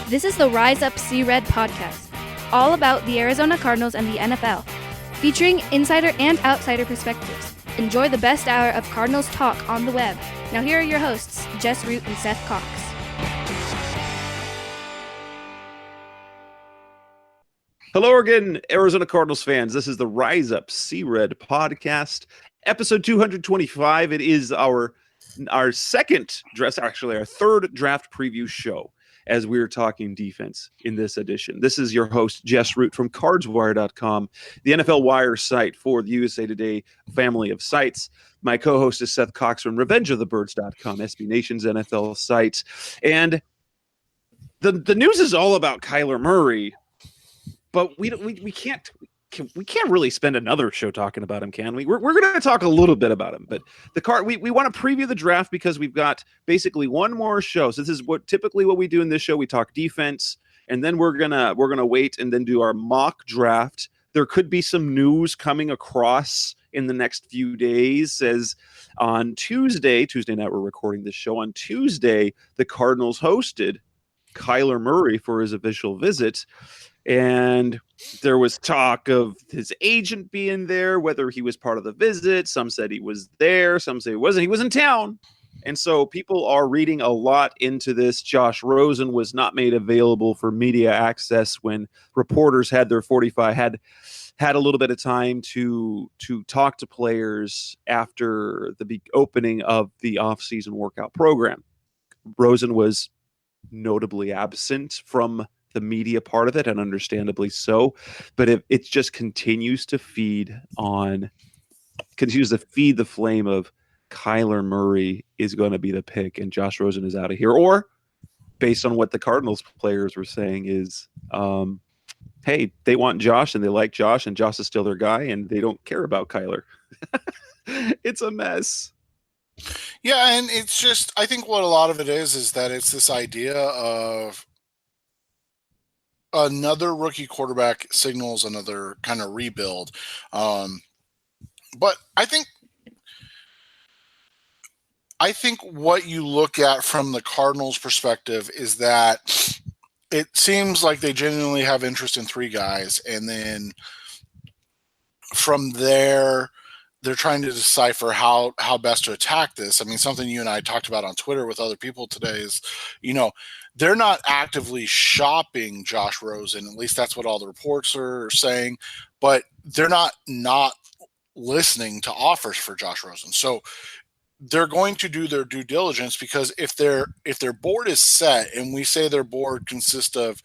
This is the Rise Up See Red podcast, all about the Arizona Cardinals and the NFL, featuring insider and outsider perspectives. Enjoy the best hour of Cardinals talk on the web. Now here are your hosts, Jess Root and Seth Cox. Hello again, Arizona Cardinals fans. This is the Rise Up See Red podcast, episode 225. It is our second dress, actually our third draft preview show as we're talking defense in this edition. This is your host, Jess Root from CardsWire.com, the NFL Wire site for the USA Today family of sites. My co-host is Seth Cox from RevengeOfTheBirds.com, SB Nation's NFL site. And the news is all about Kyler Murray. But we can't really spend another show talking about him, can we? We're going to talk a little bit about him, but we want to preview the draft because we've got basically one more show. So this is what we do in this show. We talk defense, and then we're gonna wait and then do our mock draft. There could be some news coming across in the next few days, as on Tuesday night we're recording this show. On Tuesday, the Cardinals hosted Kyler Murray for his official visit. And there was talk of his agent being there, whether he was part of the visit. Some said he was there. Some say he wasn't. He was in town. And so people are reading a lot into this. Josh Rosen was not made available for media access when reporters had their 45, had a little bit of time to talk to players after the opening of the offseason workout program. Rosen was notably absent from the media part of it, and understandably so, but it just continues to feed the flame of Kyler Murray is going to be the pick and Josh Rosen is out of here. Or based on what the Cardinals players were saying is, hey, they want Josh and they like Josh and Josh is still their guy and they don't care about Kyler. It's a mess. Yeah, and it's just, I think what a lot of it is that it's this idea of another rookie quarterback signals another kind of rebuild. But I think what you look at from the Cardinals' perspective is that it seems like they genuinely have interest in three guys, and then from there they're trying to decipher how best to attack this. I mean, something you and I talked about on Twitter with other people today is, they're not actively shopping Josh Rosen. At least that's what all the reports are saying, but they're not listening to offers for Josh Rosen. So they're going to do their due diligence, because if their board is set, and we say their board consists of,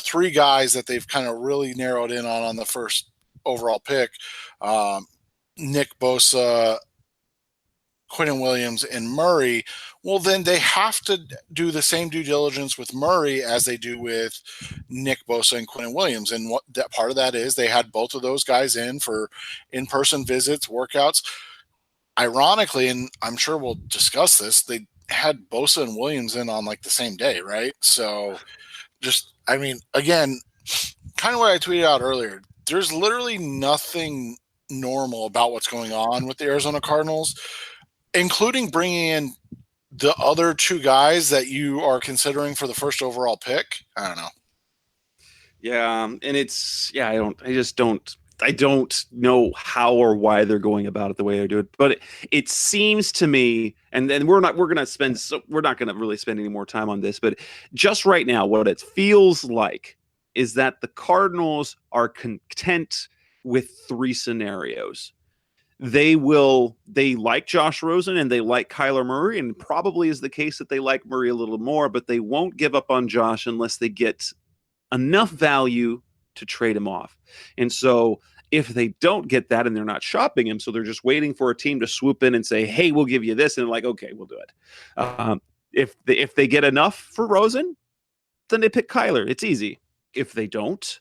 three guys that they've kind of really narrowed in on the first overall pick, Nick Bosa, Quinnen Williams, and Murray, well, then they have to do the same due diligence with Murray as they do with Nick Bosa and Quinnen Williams. And what that part of that is, they had both of those guys in for in-person visits, workouts. Ironically, and I'm sure we'll discuss this, they had Bosa and Williams in on like the same day, right? So again, kind of what I tweeted out earlier, there's literally nothing normal about what's going on with the Arizona Cardinals, including bringing in the other two guys that you are considering for the first overall pick. I don't know. Yeah. And I don't know how or why they're going about it the way they do it, but it seems to me, and then we're not going to really spend any more time on this, but just right now, what it feels like is that the Cardinals are content with three scenarios. They like Josh Rosen and they like Kyler Murray, and probably is the case that they like Murray a little more, but they won't give up on Josh unless they get enough value to trade him off. And so if they don't get that, and they're not shopping him, so they're just waiting for a team to swoop in and say, hey, we'll give you this, and they're like, okay, we'll do it. If they get enough for Rosen, then they pick Kyler. It's easy. If they don't,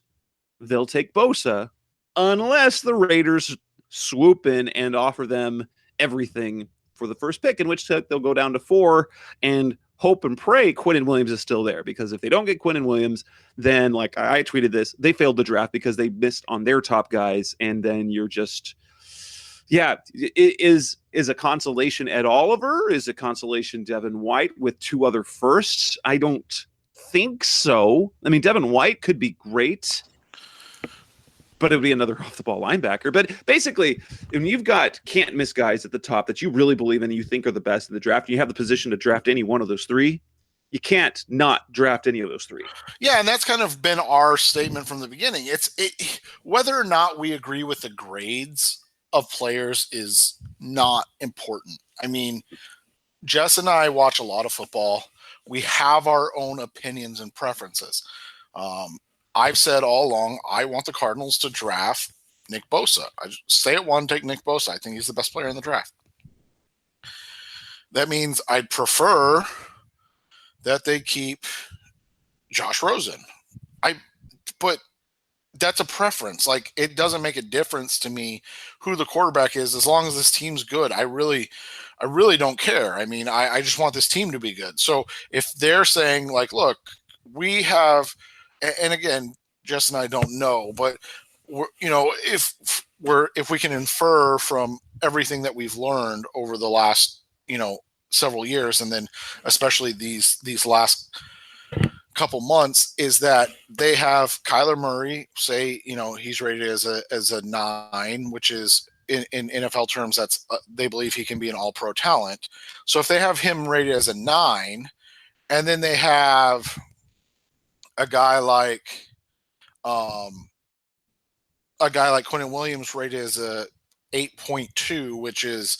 they'll take Bosa, unless the Raiders swoop in and offer them everything for the first pick, in which they'll go down to 4 and hope and pray Quinnen Williams is still there. Because if they don't get Quinnen Williams, then, like I tweeted this, they failed the draft because they missed on their top guys, and then you're just, is a consolation Ed Oliver? Is a consolation Devin White with 2 other firsts? I don't think so. I mean, Devin White could be great, but it would be another off-the-ball linebacker. But basically, when you've got can't-miss guys at the top that you really believe in and you think are the best in the draft, and you have the position to draft any one of those three, you can't not draft any of those three. Yeah, and that's kind of been our statement from the beginning. Whether or not we agree with the grades of players is not important. I mean, Jess and I watch a lot of football. We have our own opinions and preferences. I've said all along, I want the Cardinals to draft Nick Bosa. I stay at one, take Nick Bosa. I think he's the best player in the draft. That means I'd prefer that they keep Josh Rosen. But that's a preference. Like, it doesn't make a difference to me who the quarterback is as long as this team's good. I really don't care. I mean, I just want this team to be good. So if they're saying, like, look, we have, and again, Jess and I don't know, but if we can infer from everything that we've learned over the last, several years, and then especially these last couple months, is that they have Kyler Murray, say, he's rated as a 9, which is in NFL terms, that's they believe he can be an all-pro talent. So if they have him rated as a 9, and then they have a guy like Quentin Williams rated as a 8.2, which is,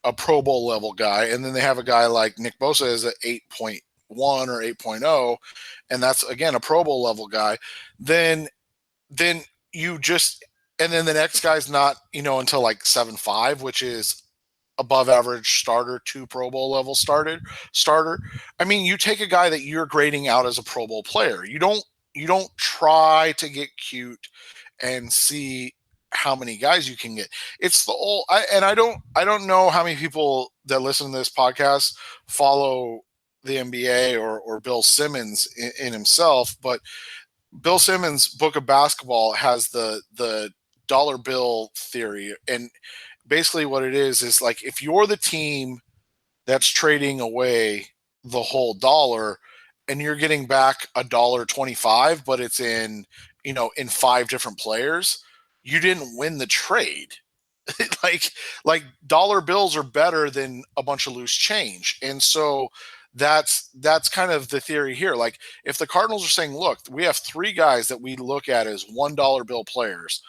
a Pro Bowl level guy, and then they have a guy like Nick Bosa as a 8.1 or 8.0, and that's again a Pro Bowl level guy, then you just, and then the next guy's not, until like 7.5, which is above average starter to Pro Bowl level starter. I mean, you take a guy that you're grading out as a Pro Bowl player. You don't try to get cute and see how many guys you can get. It's the old, I don't know how many people that listen to this podcast follow the NBA or Bill Simmons in himself, but Bill Simmons' Book of Basketball has the dollar bill theory. And basically what it is like, if you're the team that's trading away the whole dollar and you're getting back $1.25, but it's in 5 different players, you didn't win the trade. like dollar bills are better than a bunch of loose change. And so that's kind of the theory here. Like, if the Cardinals are saying, look, we have 3 guys that we look at as $1 bill players,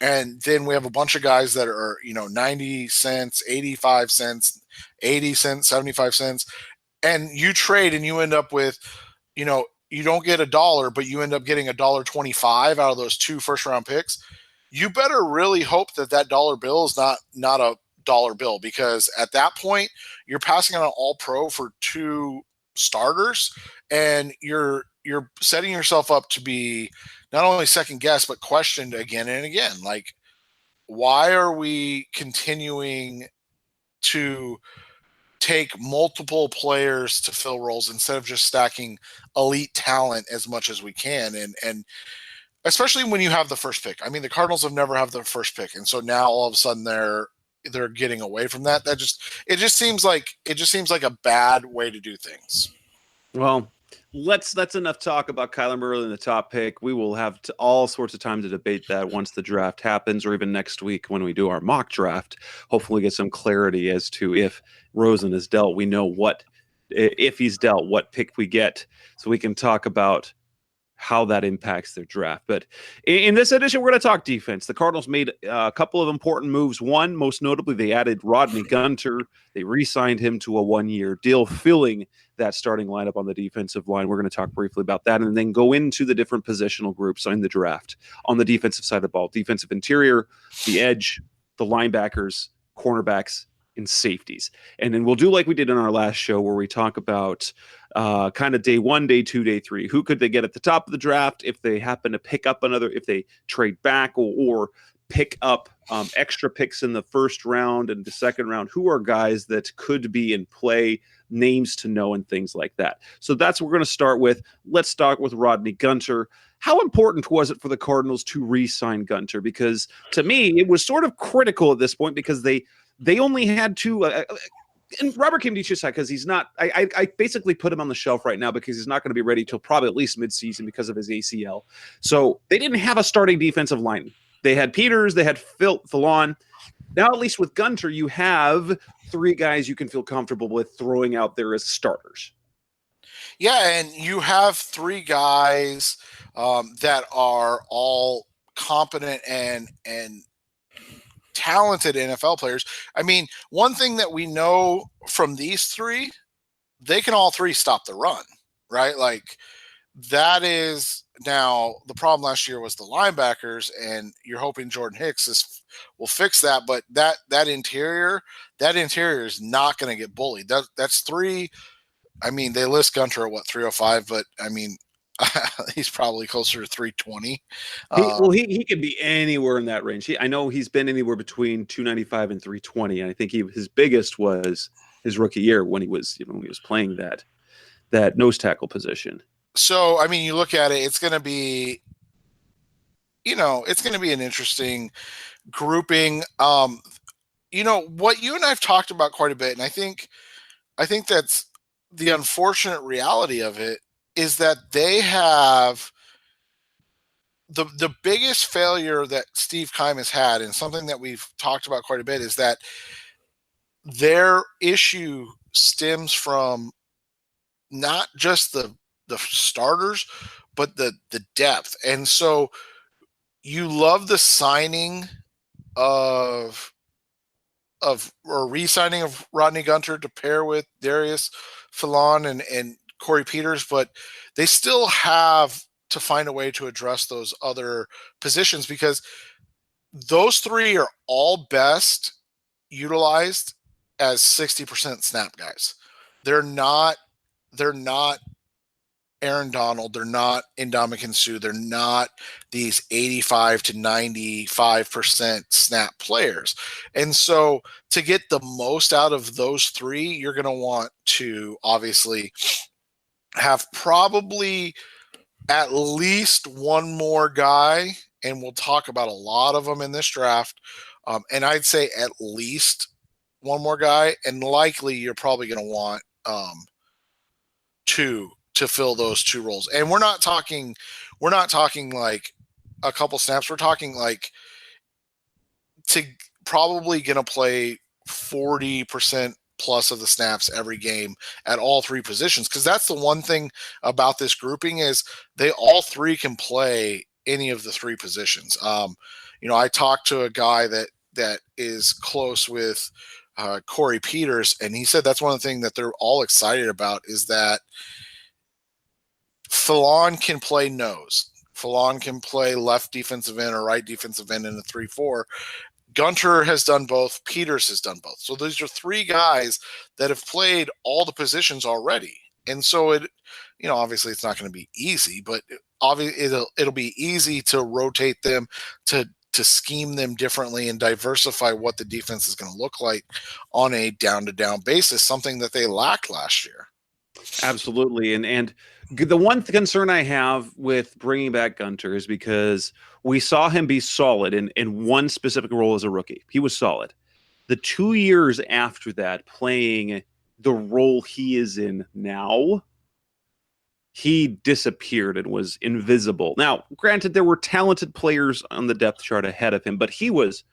and then we have a bunch of guys that are, 90 cents, 85 cents, 80 cents, 75 cents, and you trade and you end up with, you don't get $1, but you end up getting $1.25 out of those 2 first-round picks, you better really hope that dollar bill is not a dollar bill, because at that point you're passing on an all-pro for 2 starters, and you're setting yourself up to be not only second guessed but questioned again and again. Like, why are we continuing to take multiple players to fill roles instead of just stacking elite talent as much as we can? And especially when you have the first pick. I mean, the Cardinals have never had the first pick, and so now all of a sudden they're getting away from that. It just seems like a bad way to do things. Well, that's enough talk about Kyler Murray in the top pick. We will have all sorts of time to debate that once the draft happens, or even next week when we do our mock draft. Hopefully get some clarity as to if Rosen is dealt. We know if he's dealt, what pick we get, so we can talk about how that impacts their draft. But in this edition, we're going to talk defense. The Cardinals made a couple of important moves. One, most notably, they added Rodney Gunter. They re-signed him to a 1-year deal, filling that starting lineup on the defensive line. We're going to talk briefly about that, and then go into the different positional groups in the draft on the defensive side of the ball: defensive interior, the edge, the linebackers, cornerbacks, and safeties. And then we'll do like we did in our last show, where we talk about kind of day 1, day 2, day 3. Who could they get at the top of the draft if they happen to pick up if they trade back or pick up extra picks in the first round and the second round? Who are guys that could be in play, names to know, and things like that? So that's what we're going to start with. Let's start with Rodney Gunter. How important was it for the Cardinals to re-sign Gunter? Because to me, it was sort of critical at this point, because they only had And Robert Nkemdiche, because he's not, I basically put him on the shelf right now because he's not going to be ready till probably at least midseason because of his ACL. So they didn't have a starting defensive line. They had Peters, they had Fallon. Now, at least with Gunter, you have three guys you can feel comfortable with throwing out there as starters. Yeah, and you have three guys that are all competent and talented NFL players. I mean, one thing that we know from these three, they can all three stop the run, right? Like that is now the problem last year was the linebackers, and you're hoping Jordan Hicks will fix that. But that interior is not going to get bullied. That's three. I mean, they list Gunter at 305, but I mean, he's probably closer to 320. He could be anywhere in that range. I know he's been anywhere between 295 and 320. And I think his biggest was his rookie year when he was playing that nose tackle position. So, I mean, you look at it, it's going to be an interesting grouping. What you and I've talked about quite a bit, and I think that's the unfortunate reality of it is that they have the biggest failure that Steve Keim has had, and something that we've talked about quite a bit, is that their issue stems from not just the starters, but the depth. And so you love the signing of or re-signing of Rodney Gunter to pair with Darius Fallon and Corey Peters, but they still have to find a way to address those other positions because those three are all best utilized as 60% snap guys. They're not Aaron Donald. They're not Ndamukong Suh. They're not these 85 to 95% snap players. And so to get the most out of those three, you're going to want to obviously have probably at least one more guy, and we'll talk about a lot of them in this draft. And I'd say at least one more guy, and likely you're probably going to want two to fill those two roles. And we're not talking like a couple snaps. We're talking like to probably going to play 40% plus of the snaps every game at all three positions. Cause that's the one thing about this grouping is they all three can play any of the three positions. I talked to a guy that is close with Corey Peters, and he said that's one of the things that they're all excited about is that Fallon can play nose. Fallon can play left defensive end or right defensive end in a 3-4. Gunter has done both. Peters has done both. So those are three guys that have played all the positions already. And so obviously it's not going to be easy, but obviously it'll be easy to rotate them, to scheme them differently and diversify what the defense is going to look like on a down-to-down basis, something that they lacked last year. Absolutely. And the one concern I have with bringing back Gunter is because we saw him be solid in one specific role as a rookie. He was solid. The 2 years after that, playing the role he is in now, he disappeared and was invisible. Now, granted, there were talented players on the depth chart ahead of him, but he was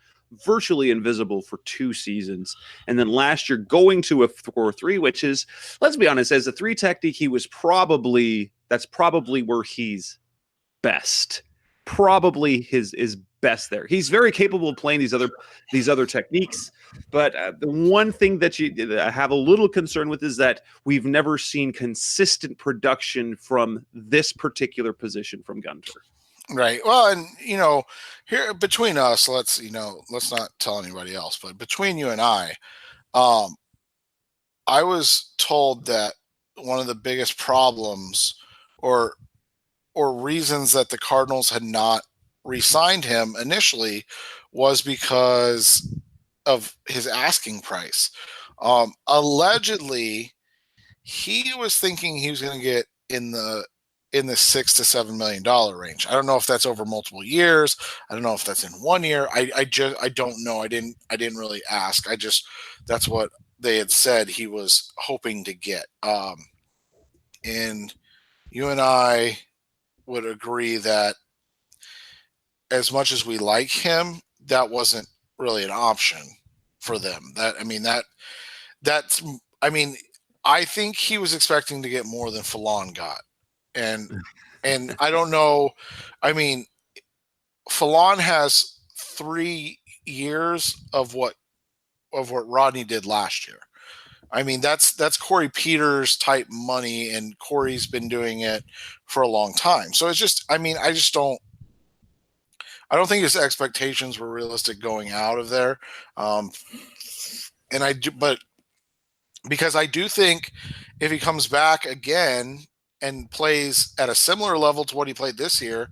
virtually invisible for 2 seasons. And then last year going to a 4-3, which is, let's be honest, as a 3 technique, that's probably where he's best. Probably his best there. He's very capable of playing these other techniques, but the one thing that I have a little concern with is that we've never seen consistent production from this particular position from Gunter. Right. Well, and here between us, let's not tell anybody else, but between you and I was told that one of the biggest problems or reasons that the Cardinals had not re-signed him initially was because of his asking price. Allegedly, he was thinking he was going to get in the in the $6 to $7 million range. I don't know if that's over multiple years. I don't know if that's in 1 year. I don't know. I didn't really ask. That's what they had said he was hoping to get. And you and I would agree that as much as we like him, that wasn't really an option for them. I think he was expecting to get more than Fallon got. And I don't know. I mean, Fallon has 3 years of what Rodney did last year. I mean, that's Corey Peters type money, and Corey's been doing it for a long time. So it's just, I don't think his expectations were realistic going out of there. But because I do think if he comes back again and plays at a similar level to what he played this year,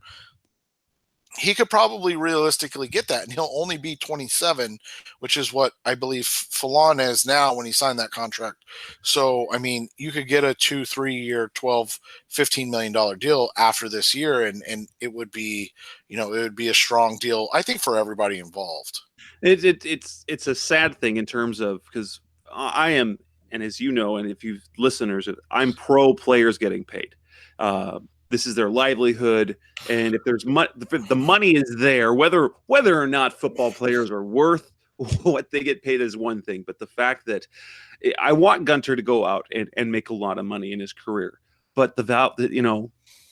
he could probably realistically get that, and he'll only be 27, which is what I believe Fallon is now when he signed that contract. So, I mean, you could get a 2-3 year, $12, $15 million deal after this year, and it would be, it would be a strong deal, I think, for everybody involved. It's a sad thing in terms of, because I am, and as you know, and if you listeners, I'm pro players getting paid. This is their livelihood, and if the money is there, whether or not football players are worth what they get paid is one thing, but the fact that I want Gunter to go out and make a lot of money in his career, but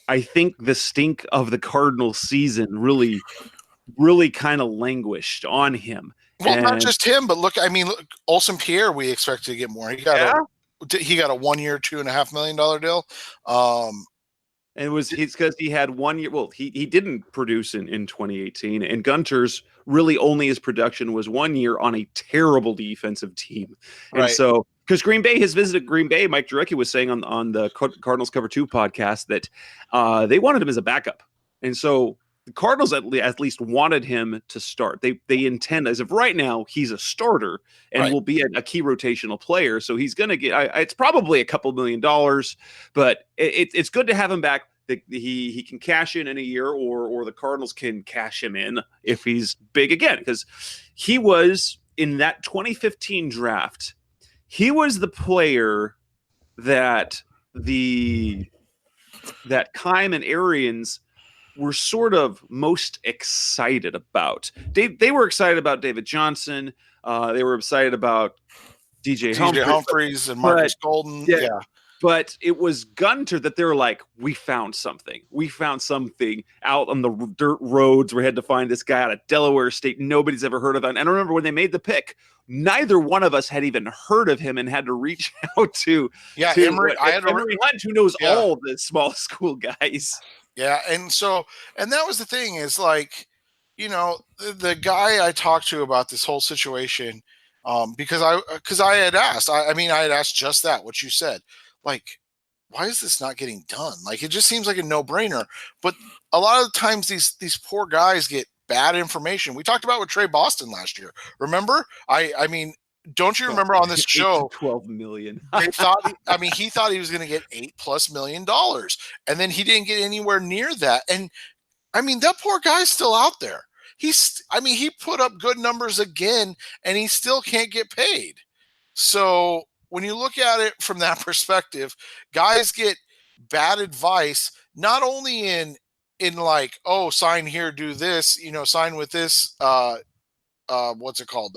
I think the stink of the Cardinals season really kind of languished on him. Well, not just him, but look, Olsen Pierre, we expected to get more. He got a 1 year, $2.5 million deal. And it's because he had 1 year. Well, he didn't produce in 2018, and Gunter's really only his production was 1 year on a terrible defensive team. And right. So, because Green Bay has visited Green Bay, Mike Jurecki was saying on the Cardinals Cover 2 podcast that they wanted him as a backup. And so the Cardinals at least wanted him to start. They intend, as of right now, he's a starter and will be a key rotational player. So he's going to get, it's probably a couple $1 million, but it's good to have him back. He can cash in a year, or the Cardinals can cash him in if he's big again, because he was in that 2015 draft. He was the player that Keim and Arians were sort of most excited about. They were excited about David Johnson. They were excited about DJ Humphries and Marcus Golden. Yeah. But it was Gunter that they were like, we found something. We found something out on the dirt roads. We had to find this guy out of Delaware State. Nobody's ever heard of him. And I remember when they made the pick, neither one of us had even heard of him and had to reach out to Emory Hunt, who knows all the small school guys. Yeah, and that was the thing is, like, the guy I talked to about this whole situation, because I had asked, I had asked just that, what you said, like, why is this not getting done? Like, it just seems like a no-brainer. But a lot of the times these poor guys get bad information. We talked about with Trey Boston last year. Remember? Don't you remember on this show? 12 million. They thought, he thought he was going to get $8+ million, and then he didn't get anywhere near that. And that poor guy's still out there. He put up good numbers again, and he still can't get paid. So when you look at it from that perspective, guys get bad advice, not only in like, oh, sign here, do this, sign with this, what's it called?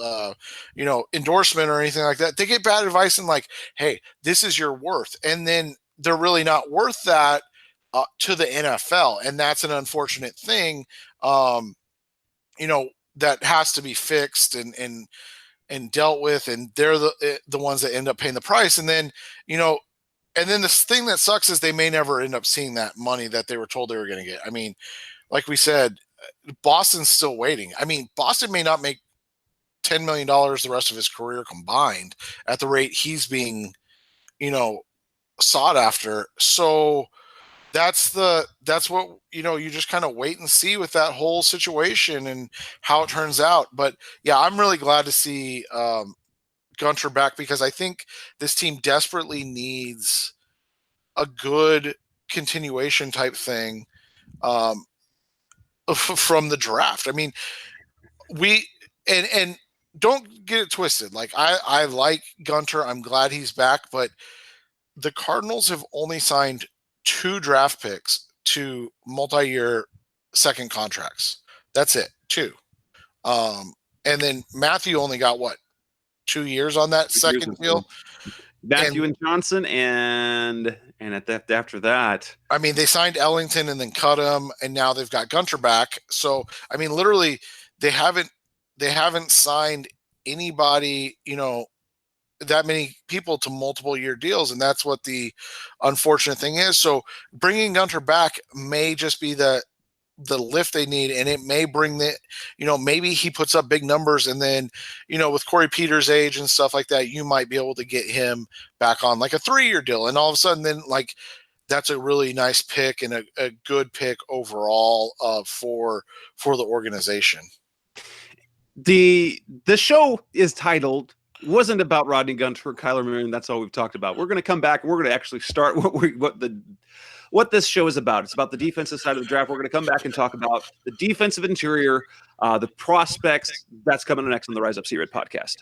Endorsement or anything like that. They get bad advice and like, hey, this is your worth. And then they're really not worth that to the NFL. And that's an unfortunate thing, that has to be fixed and dealt with. And they're the ones that end up paying the price. And then, and then the thing that sucks is they may never end up seeing that money that they were told they were going to get. Like we said, Boston's still waiting. Boston may not make $10 million the rest of his career combined at the rate he's being, sought after. So that's what, you just kind of wait and see with that whole situation and how it turns out. But yeah, I'm really glad to see Gunter back, because I think this team desperately needs a good continuation type thing from the draft. I mean, and don't get it twisted. Like I like Gunter. I'm glad he's back, but the Cardinals have only signed 2 draft picks to multi-year second contracts. That's it, 2. And then Matthew only got 2 years on that second deal. Matthew and Johnson, and after that, I mean, they signed Ellington and then cut him, and now they've got Gunter back. So I mean, literally, they haven't signed anybody, that many people to multiple year deals, and that's what the unfortunate thing is. So bringing Gunter back may just be the lift they need, and it may bring maybe he puts up big numbers, and then with Corey Peters' age and stuff like that, you might be able to get him back on like a 3-year deal, and all of a sudden then like that's a really nice pick and a good pick overall for the organization. The show is titled wasn't about Rodney Gunter or Kyler Murray, and that's all we've talked about. We're going to come back and we're going to actually start what this show is about. It's about the defensive side of the draft. We're going to come back and talk about the defensive interior, the prospects. That's coming next on the Rise Up C-Red podcast.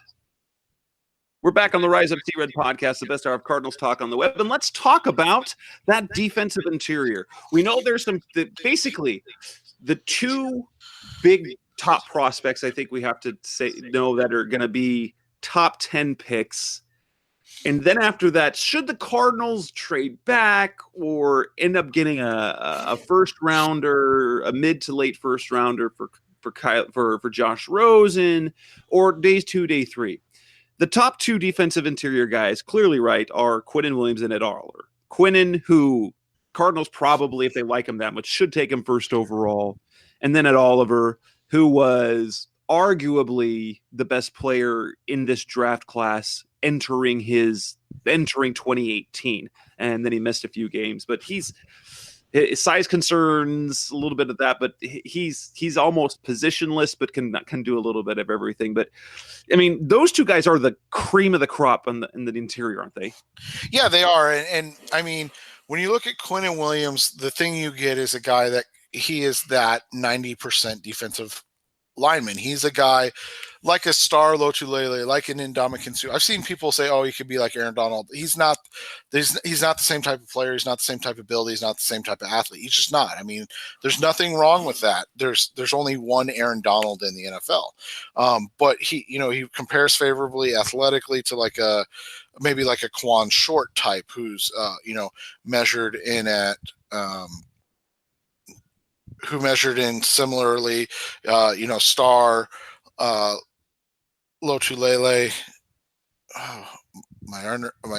We're back on the Rise Up C-Red podcast, the best hour of Cardinals talk on the web. And let's talk about that defensive interior. We know there's basically the 2 big top prospects I think we have to know that are going to be top 10 picks. And then after that, should the Cardinals trade back or end up getting a first rounder, a mid to late first rounder for Josh Rosen, or days 2, day 3? The top 2 defensive interior guys, clearly right, are Quinnen Williams and Ed Oliver. Quinnen, who Cardinals probably, if they like him that much, should take him first overall. And then Ed Oliver, who was arguably the best player in this draft class entering 2018, and then he missed a few games, but his size concerns a little bit of that, but he's almost positionless, but can do a little bit of everything. But I mean, those 2 guys are the cream of the crop in the interior, aren't they? Yeah, they are. And I mean, when you look at Quinnen Williams, the thing you get is a guy that he is that 90% defensive lineman. He's a guy like a Star Lotulelei, like an Ndamukong Suh. I've seen people say, "Oh, he could be like Aaron Donald." He's not. He's not the same type of player. He's not the same type of build. He's not the same type of athlete. He's just not. I mean, there's nothing wrong with that. There's only one Aaron Donald in the NFL, but he compares favorably athletically to maybe like a Quan Short type, who's measured in at. Who measured in similarly, Star, Lotulelei. Oh, my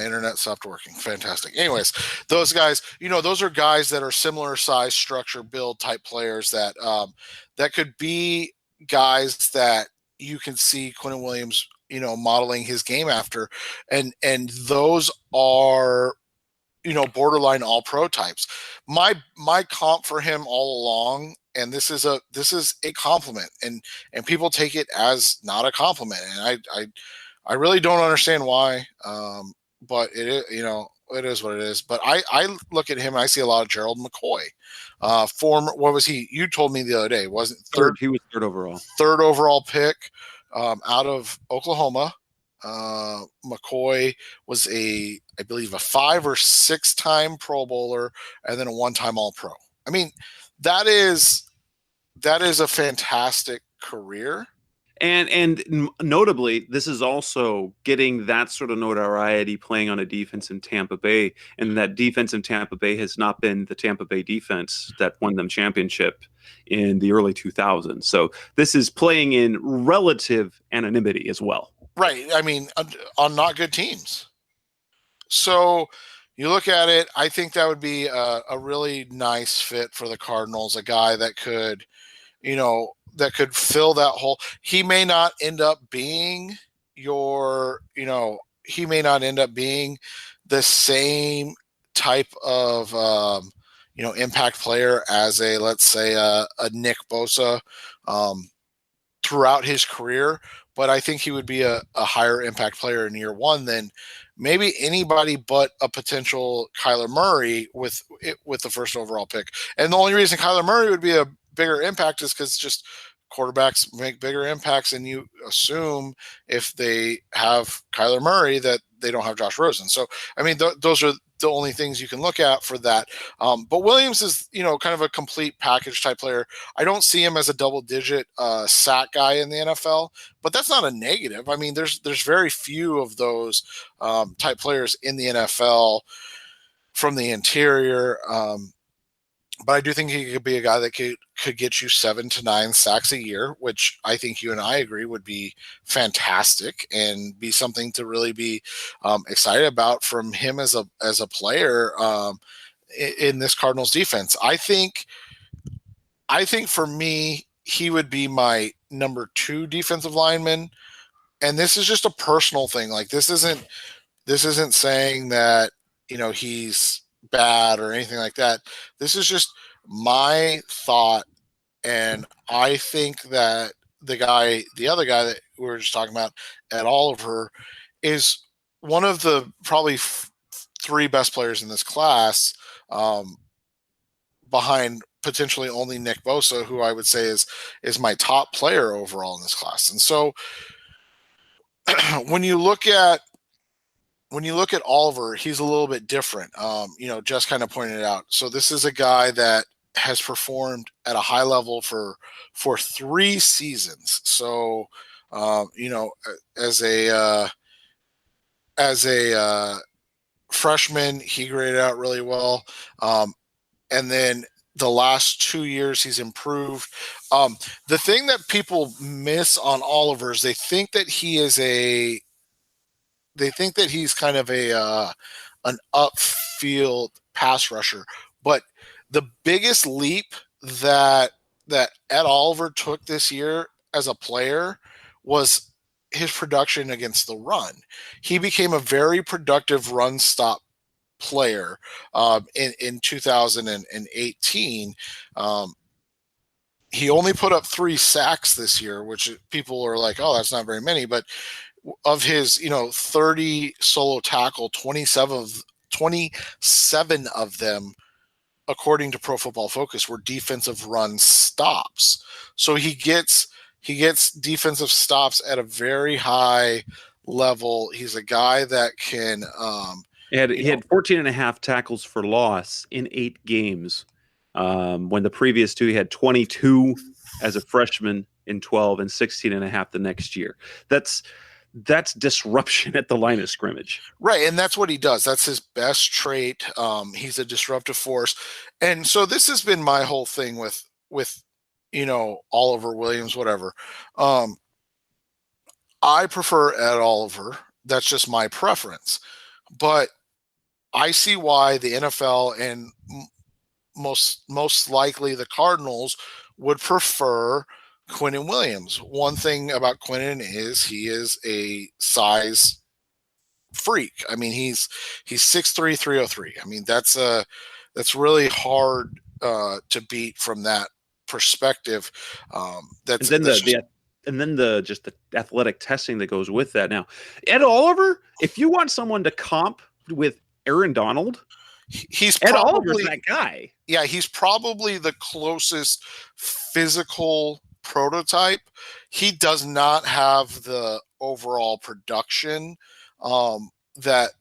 internet stopped working. Fantastic. Anyways, those guys, those are guys that are similar size, structure, build type players that that could be guys that you can see Quinnen Williams, modeling his game after, and those are borderline all pro types. My comp for him all along, and this is a compliment, and people take it as not a compliment, and I really don't understand why, but it is what it is. But I look at him and I see a lot of Gerald McCoy, former, what was he? You told me the other day, wasn't third? He was third overall pick, out of Oklahoma. McCoy was I believe a 5 or 6 time Pro Bowler and then a 1-time All Pro. I mean, that is a fantastic career. And notably, this is also getting that sort of notoriety playing on a defense in Tampa Bay, and that defense in Tampa Bay has not been the Tampa Bay defense that won them championship in the early 2000s. So this is playing in relative anonymity as well. Right. I mean, on not good teams. So you look at it, I think that would be a really nice fit for the Cardinals, a guy that could, that could fill that hole. He may not end up being the same type of, impact player as let's say a Nick Bosa throughout his career. but I think he would be a higher impact player in year one than maybe anybody but a potential Kyler Murray with the first overall pick. And the only reason Kyler Murray would be a bigger impact is because just quarterbacks make bigger impacts, and you assume if they have Kyler Murray that they don't have Josh Rosen. So, I mean, those are the only things you can look at for that. But Williams is, kind of a complete package type player. I don't see him as a double-digit sack guy in the NFL, but that's not a negative. I mean, there's very few of those type players in the NFL from the interior. But I do think he could be a guy that could get you 7 to 9 sacks a year, which I think you and I agree would be fantastic and be something to really be excited about from him as a player in this Cardinals defense. I think for me, he would be my number 2 defensive lineman, and this is just a personal thing. Like this isn't saying that he's bad or anything like that. This is just my thought, and I think that the other guy that we were just talking about, Ed Oliver, is one of the probably 3 best players in this class, behind potentially only Nick Bosa, who I would say is my top player overall in this class. And so when you look at Oliver, he's a little bit different. Jess kind of pointed it out. So this is a guy that has performed at a high level for 3 seasons. So, as a freshman, he graded out really well. And then the last 2 years, he's improved. The thing that people miss on Oliver is they think that he's kind of an upfield pass rusher. But the biggest leap that Ed Oliver took this year as a player was his production against the run. He became a very productive run stop player in 2018. He only put up 3 sacks this year, which people are like, oh, that's not very many. But of his 30 solo tackle, 27 of them, according to Pro Football Focus, were defensive run stops. So he gets defensive stops at a very high level. He's a guy that can he had 14 and a half tackles for loss in 8 games, when the previous 2 he had 22 as a freshman in 12 and 16 and a half the next year. That's disruption at the line of scrimmage. Right, and that's what he does. That's his best trait. He's a disruptive force. And so this has been my whole thing with Oliver, Williams, whatever. I prefer Ed Oliver. That's just my preference. But I see why the NFL and most likely the Cardinals would prefer Quinnen Williams. One thing about Quinnen is he is a size freak. I mean, he's 6'3", 303. I mean, that's really hard to beat from that perspective. And then the athletic testing that goes with that. Now, Ed Oliver, if you want someone to comp with Aaron Donald, Ed Oliver's that guy. Yeah, he's probably the closest physical prototype. He does not have the overall production that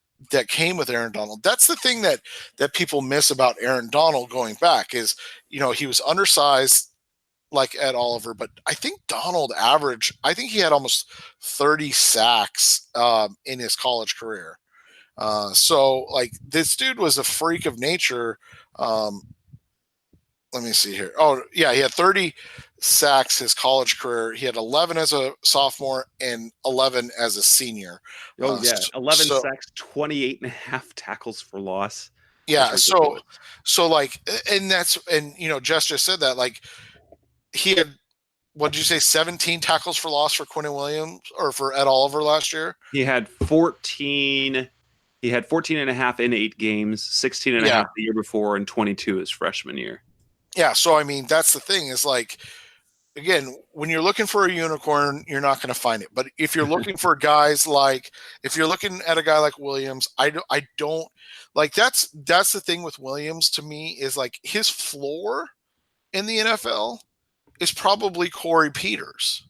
came with Aaron Donald. That's the thing that people miss about Aaron Donald going back is, he was undersized like Ed Oliver, but I think Donald I think he had almost 30 sacks in his college career. So like this dude was a freak of nature. Let me see here. Oh yeah, he had 30 sacks his college career. He had 11 as a sophomore and 11 as a senior. 11 sacks, 28 and a half tackles for loss. Yeah. So like, and Jess just said that, like, he had, what did you say, 17 tackles for loss for Quinnen Williams or for Ed Oliver last year? He had 14 and a half in 8 games, 16 and a half the year before, and 22 his freshman year. Yeah. So, I mean, that's the thing is like, again, when you're looking for a unicorn, you're not going to find it. But if you're looking for guys like, if you're looking at a guy like Williams, I don't like that's the thing with Williams to me is like his floor in the NFL is probably Corey Peters.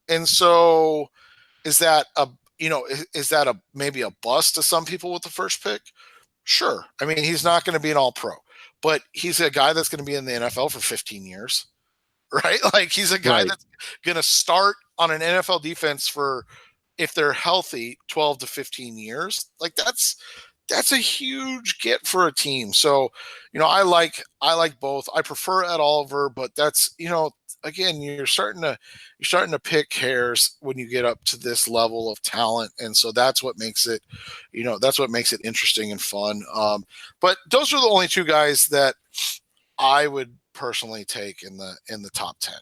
And so is that maybe a bust to some people with the first pick? Sure. I mean, he's not going to be an all pro, but he's a guy that's going to be in the NFL for 15 years, right? Like he's a guy that's going to start on an NFL defense for, if they're healthy, 12 to 15 years. Like that's a huge get for a team. So, I like both. I prefer Ed Oliver, but that's, again, you're starting to pick hairs when you get up to this level of talent. And so that's what makes it, interesting and fun. But those are the only two guys that I would personally take in the top 10.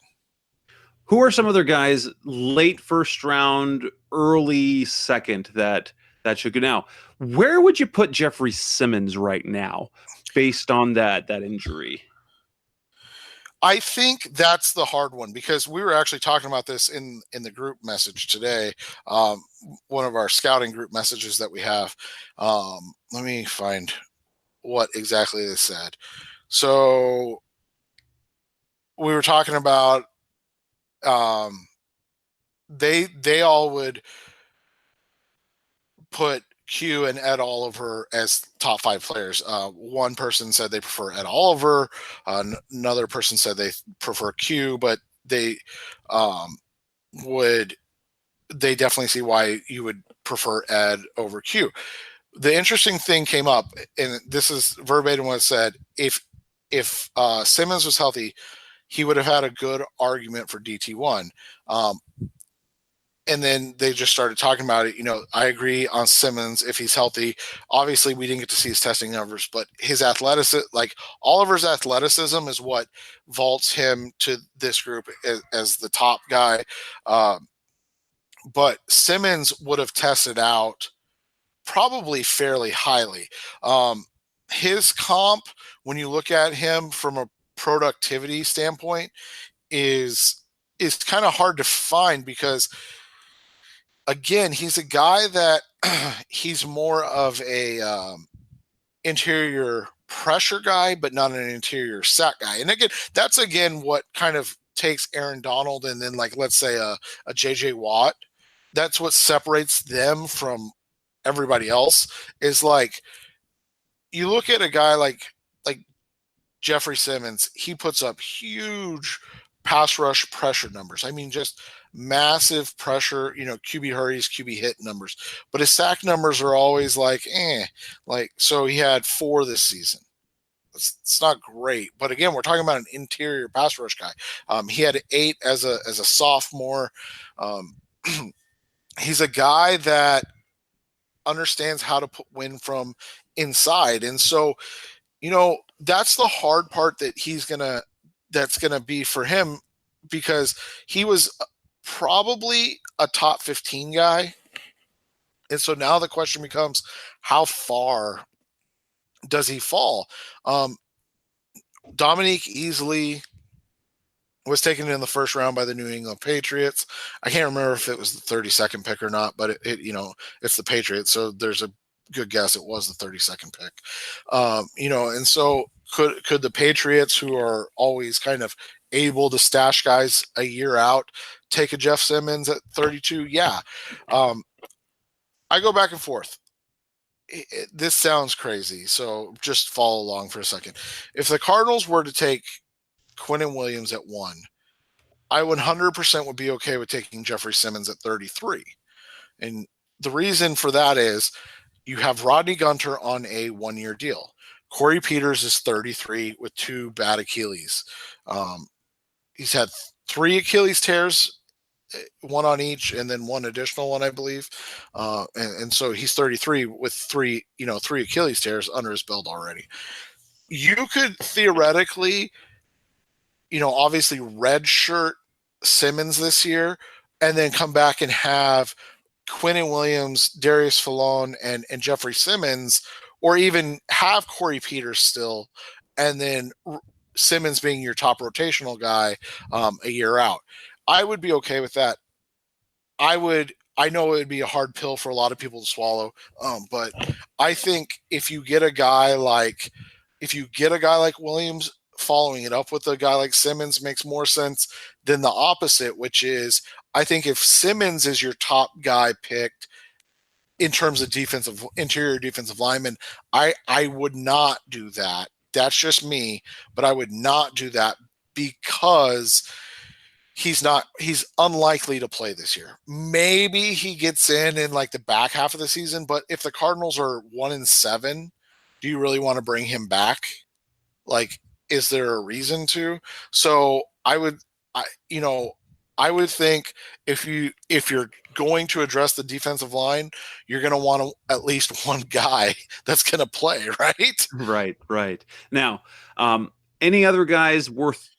Who are some other guys late first round, early second that should go? Now, where would you put Jeffrey Simmons right now based on that injury? I think that's the hard one, because we were actually talking about this in the group message today. One of our scouting group messages that we have. Let me find what exactly they said. So we were talking about they all would put Q and Ed Oliver as top 5 players. One person said they prefer Ed Oliver. Another person said they prefer Q, but they definitely see why you would prefer Ed over Q. The interesting thing came up, and this is verbatim what it said. If Simmons was healthy, he would have had a good argument for DT1. And then they just started talking about it. I agree on Simmons if he's healthy. Obviously, we didn't get to see his testing numbers, but his athleticism, like Oliver's athleticism, is what vaults him to this group as the top guy. But Simmons would have tested out probably fairly highly. His comp, when you look at him from a productivity standpoint, is kind of hard to find, because again, he's a guy that he's more of a interior pressure guy, but not an interior sack guy. And again, that's what kind of takes Aaron Donald and then, like, let's say a JJ Watt. That's what separates them from everybody else, is like, you look at a guy like Jeffrey Simmons, he puts up huge pass rush pressure numbers. I mean, just massive pressure, QB hurries, QB hit numbers. But his sack numbers are always like, so he had 4 this season. It's not great. But again, we're talking about an interior pass rush guy. He had 8 as a sophomore. He's a guy that understands how to win from inside. And so, that's the hard part that's going to be for him, because he was probably a top 15 guy. And so now the question becomes, how far does he fall? Dominique Easley was taken in the first round by the New England Patriots. I can't remember if it was the 32nd pick or not, but it's the Patriots. So there's a good guess it was the 32nd pick. And so could the Patriots, who are always kind of able to stash guys a year out, take a Jeff Simmons at 32? Yeah. I go back and forth. This sounds crazy, so just follow along for a second. If the Cardinals were to take Quinnen Williams at 1, I 100% would be okay with taking Jeffrey Simmons at 33. And the reason for that is you have Rodney Gunter on a 1-year deal. Corey Peters is 33 with 2 bad Achilles. He's had 3 Achilles tears, 1 on each, and then 1 additional one, I believe. And so he's 33 with 3 Achilles tears under his belt already. You could theoretically, obviously redshirt Simmons this year, and then come back and have Quinnen Williams, Darius Fallone, and Jeffrey Simmons, or even have Corey Peters still, and then Simmons being your top rotational guy a year out. I would be okay with that. I know it would be a hard pill for a lot of people to swallow, but I think if you get a guy like Williams, following it up with a guy like Simmons makes more sense than the opposite, which is I think if Simmons is your top guy picked in terms of interior defensive lineman, I would not do that. That's just me, but I would not do that because he's unlikely to play this year. Maybe he gets in like the back half of the season, but if the Cardinals are 1-7, do you really want to bring him back? Like, is there a reason to? So I would think if you're going to address the defensive line, you're going to want at least one guy that's going to play, right? Right. Now, any other guys worth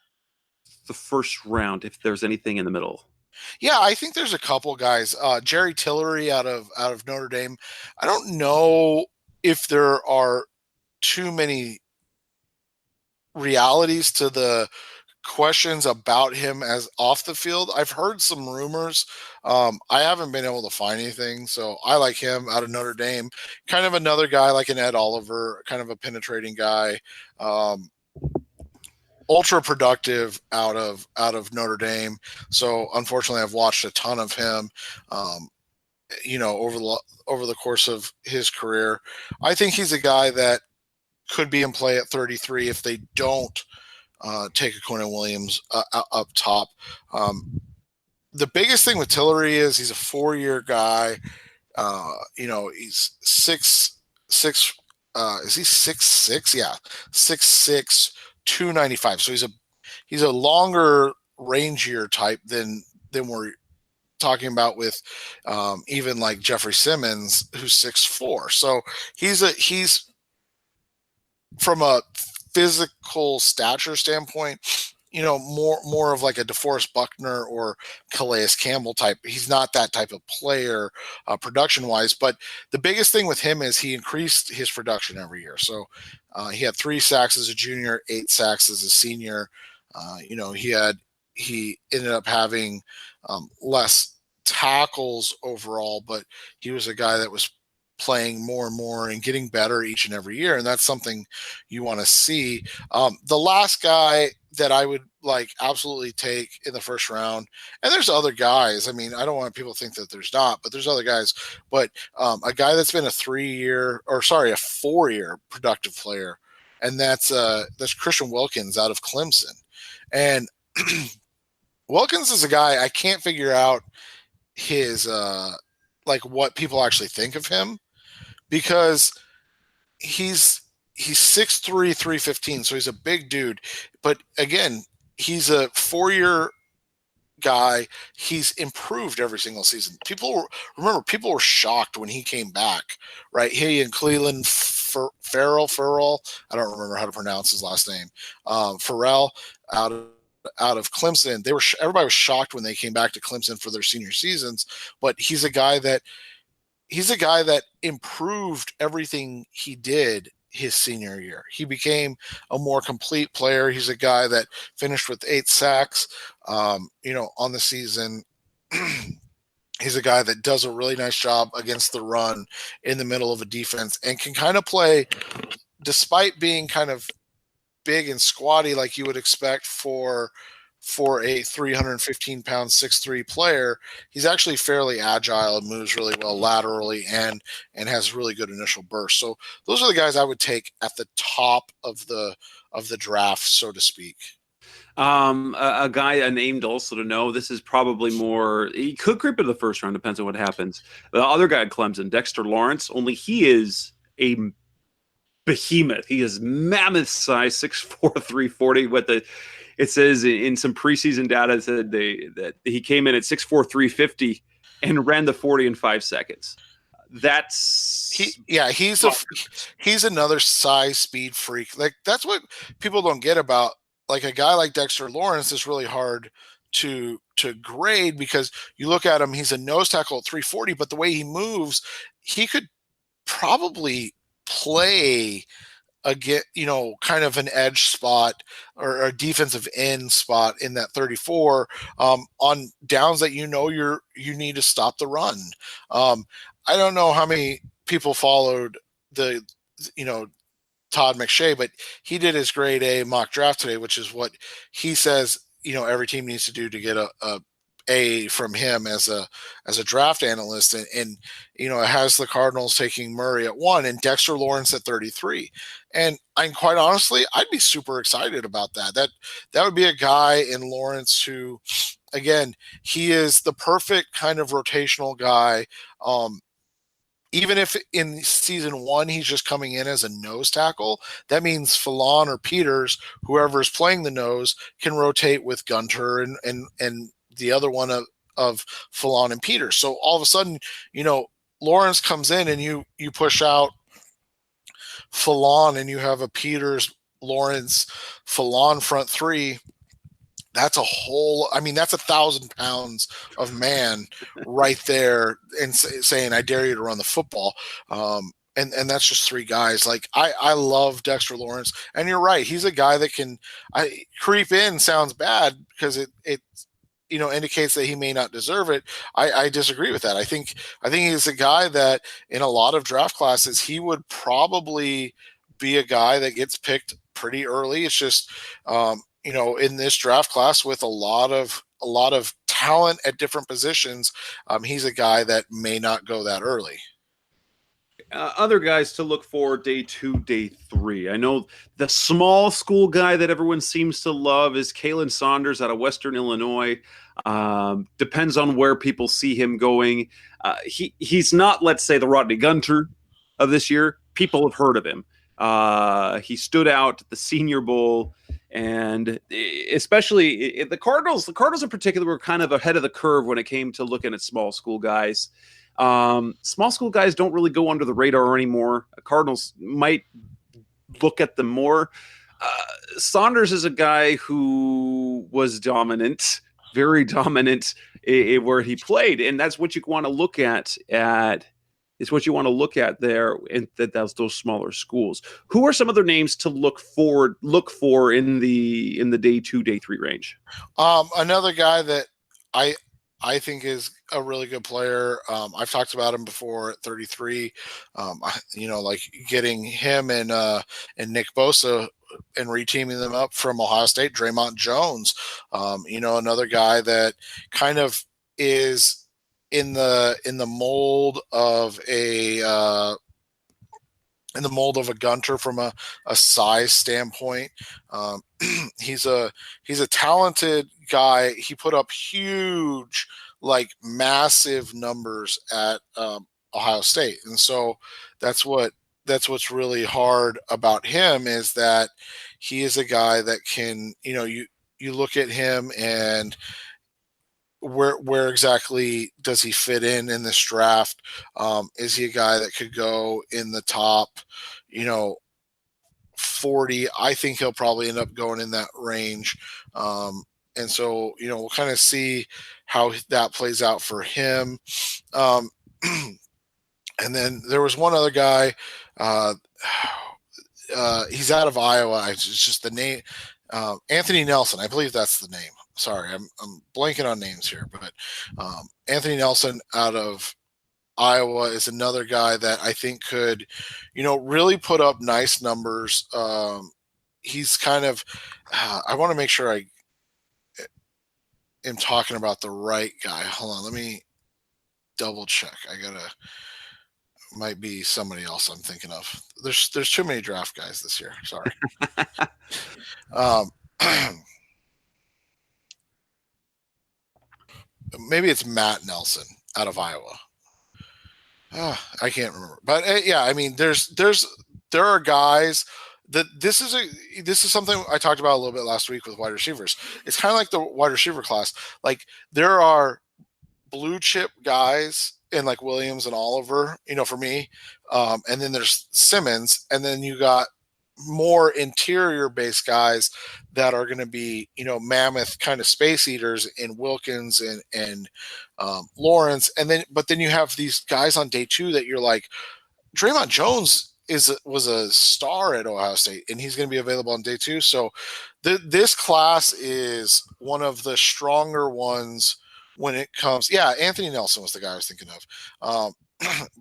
the first round if there's anything in the middle? Yeah, I think there's a couple guys. Jerry Tillery out of Notre Dame. I don't know if there are too many realities to the questions about him as off the field. I've heard some rumors. I haven't been able to find anything, so I like him out of Notre Dame. Kind of another guy like an Ed Oliver, kind of a penetrating guy. Ultra productive out of Notre Dame. So unfortunately, I've watched a ton of him. Over the course of his career, I think he's a guy that could be in play at 33 if they don't take a Quinn Williams up top. The biggest thing with Tillery is he's a 4-year guy. He's 6'6". Is he 6'6"? Yeah, 6'6", 295. So he's a longer, rangier type than we're talking about with even like Jeffrey Simmons, who's 6'4". So he's from a physical stature standpoint, more of like a DeForest Buckner or Calais Campbell type. He's not that type of player production wise, but the biggest thing with him is he increased his production every year. So he had 3 sacks as a junior, 8 sacks as a senior. He ended up having less tackles overall, but he was a guy that was playing more and more and getting better each and every year. And that's something you want to see. The last guy that I would like absolutely take in the first round, and there's other guys. I mean, I don't want people to think that there's not, but there's other guys. But a guy that's been a 4-year productive player, and that's Christian Wilkins out of Clemson. And Wilkins is a guy I can't figure out his like what people actually think of him, because he's 6'3", 315, so he's a big dude. But again, he's a 4-year guy. He's improved every single season. People were shocked when he came back, right? He and Cleveland Farrell, I don't remember how to pronounce his last name. Farrell out of Clemson. Everybody was shocked when they came back to Clemson for their senior seasons, but he's a guy that improved everything he did his senior year. He became a more complete player. He's a guy that finished with 8 sacks, on the season. He's a guy that does a really nice job against the run in the middle of a defense and can kind of play, despite being kind of big and squatty like you would expect for a 315-pound 6'3" player. He's actually fairly agile and moves really well laterally and has really good initial burst. So those are the guys I would take at the top of the draft, so to speak. A name also to know. This is probably more. He could creep into the first round. Depends on what happens. The other guy at Clemson, Dexter Lawrence. Only he is a behemoth. He is mammoth size, 6'4", 340. It says in some preseason data that he came in at 6'4", 350 and ran the 40 in 5 seconds. He's another size speed freak. Like, that's what people don't get about, like, a guy like Dexter Lawrence is really hard to grade, because you look at him, he's a nose tackle at 340, but the way he moves, he could probably play kind of an edge spot or a defensive end spot in that 34 on downs that you need to stop the run. I don't know how many people followed the Todd McShay, but he did his grade A mock draft today, which is what he says every team needs to do to get a from him as a draft analyst, and it has the Cardinals taking Murray at 1 and Dexter Lawrence at 33, and I'm quite honestly I'd be super excited about that. That would be a guy in Lawrence who, again, he is the perfect kind of rotational guy. Even if in season 1 he's just coming in as a nose tackle, that means Fallon or Peters, whoever is playing the nose, can rotate with Gunter and the other one of Fallon and Peters. So all of a sudden, Lawrence comes in and you push out Fallon and you have a Peters, Lawrence, Fallon front three. That's that's 1,000 pounds of man right there, and saying, I dare you to run the football. And that's just 3 guys. Like, I love Dexter Lawrence, and you're right. He's a guy that can creep in. Sounds bad because it indicates that he may not deserve it. I disagree with that. I think he's a guy that in a lot of draft classes, he would probably be a guy that gets picked pretty early. It's just, in this draft class with a lot of talent at different positions, he's a guy that may not go that early. Other guys to look for day 2, day 3. I know the small school guy that everyone seems to love is Kalen Saunders out of Western Illinois. Depends on where people see him going. He's not, let's say, the Rodney Gunter of this year. People have heard of him. He stood out at the Senior Bowl, and especially the Cardinals in particular were kind of ahead of the curve when it came to looking at small school guys. Small school guys don't really go under the radar anymore. Cardinals might look at them more. Saunders is a guy who was dominant, very dominant where he played, and that's what you want to look at. It's what you want to look at there in those smaller schools. Who are some other names to look for in the day 2, day 3 range? Another guy that I think is a really good player. I've talked about him before at 33. Like getting him and Nick Bosa and reteaming them up from Ohio State, Draymond Jones. Another guy that kind of is in the mold of a Gunter from a size standpoint. He's a talented guy. He put up huge, massive numbers at Ohio State, and so that's what's really hard about him, is that he is a guy that can, you look at him and where exactly does he fit in this draft? Is he a guy that could go in the top, 40? I think he'll probably end up going in that range. And so, we'll kind of see how that plays out for him. And then there was one other guy. He's out of Iowa. It's just the name. Anthony Nelson. I believe that's the name. Sorry, I'm blanking on names here, but Anthony Nelson out of Iowa is another guy that I think could, really put up nice numbers. He's kind of, I want to make sure I am talking about the right guy. Hold on, let me double check. Might be somebody else I'm thinking of. There's too many draft guys this year. Sorry. Maybe it's Matt Nelson out of Iowa. I can't remember, but there are guys that this is something I talked about a little bit last week with wide receivers. It's kind of like the wide receiver class. Like, there are blue chip guys in like Williams and Oliver, for me, and then there's Simmons, and then you got more interior based guys that are going to be, mammoth kind of space eaters in Wilkins and Lawrence. But then you have these guys on day 2 that you're like, Draymond Jones was a star at Ohio State, and he's going to be available on day 2. So this class is one of the stronger ones when it comes. Yeah, Anthony Nelson was the guy I was thinking of.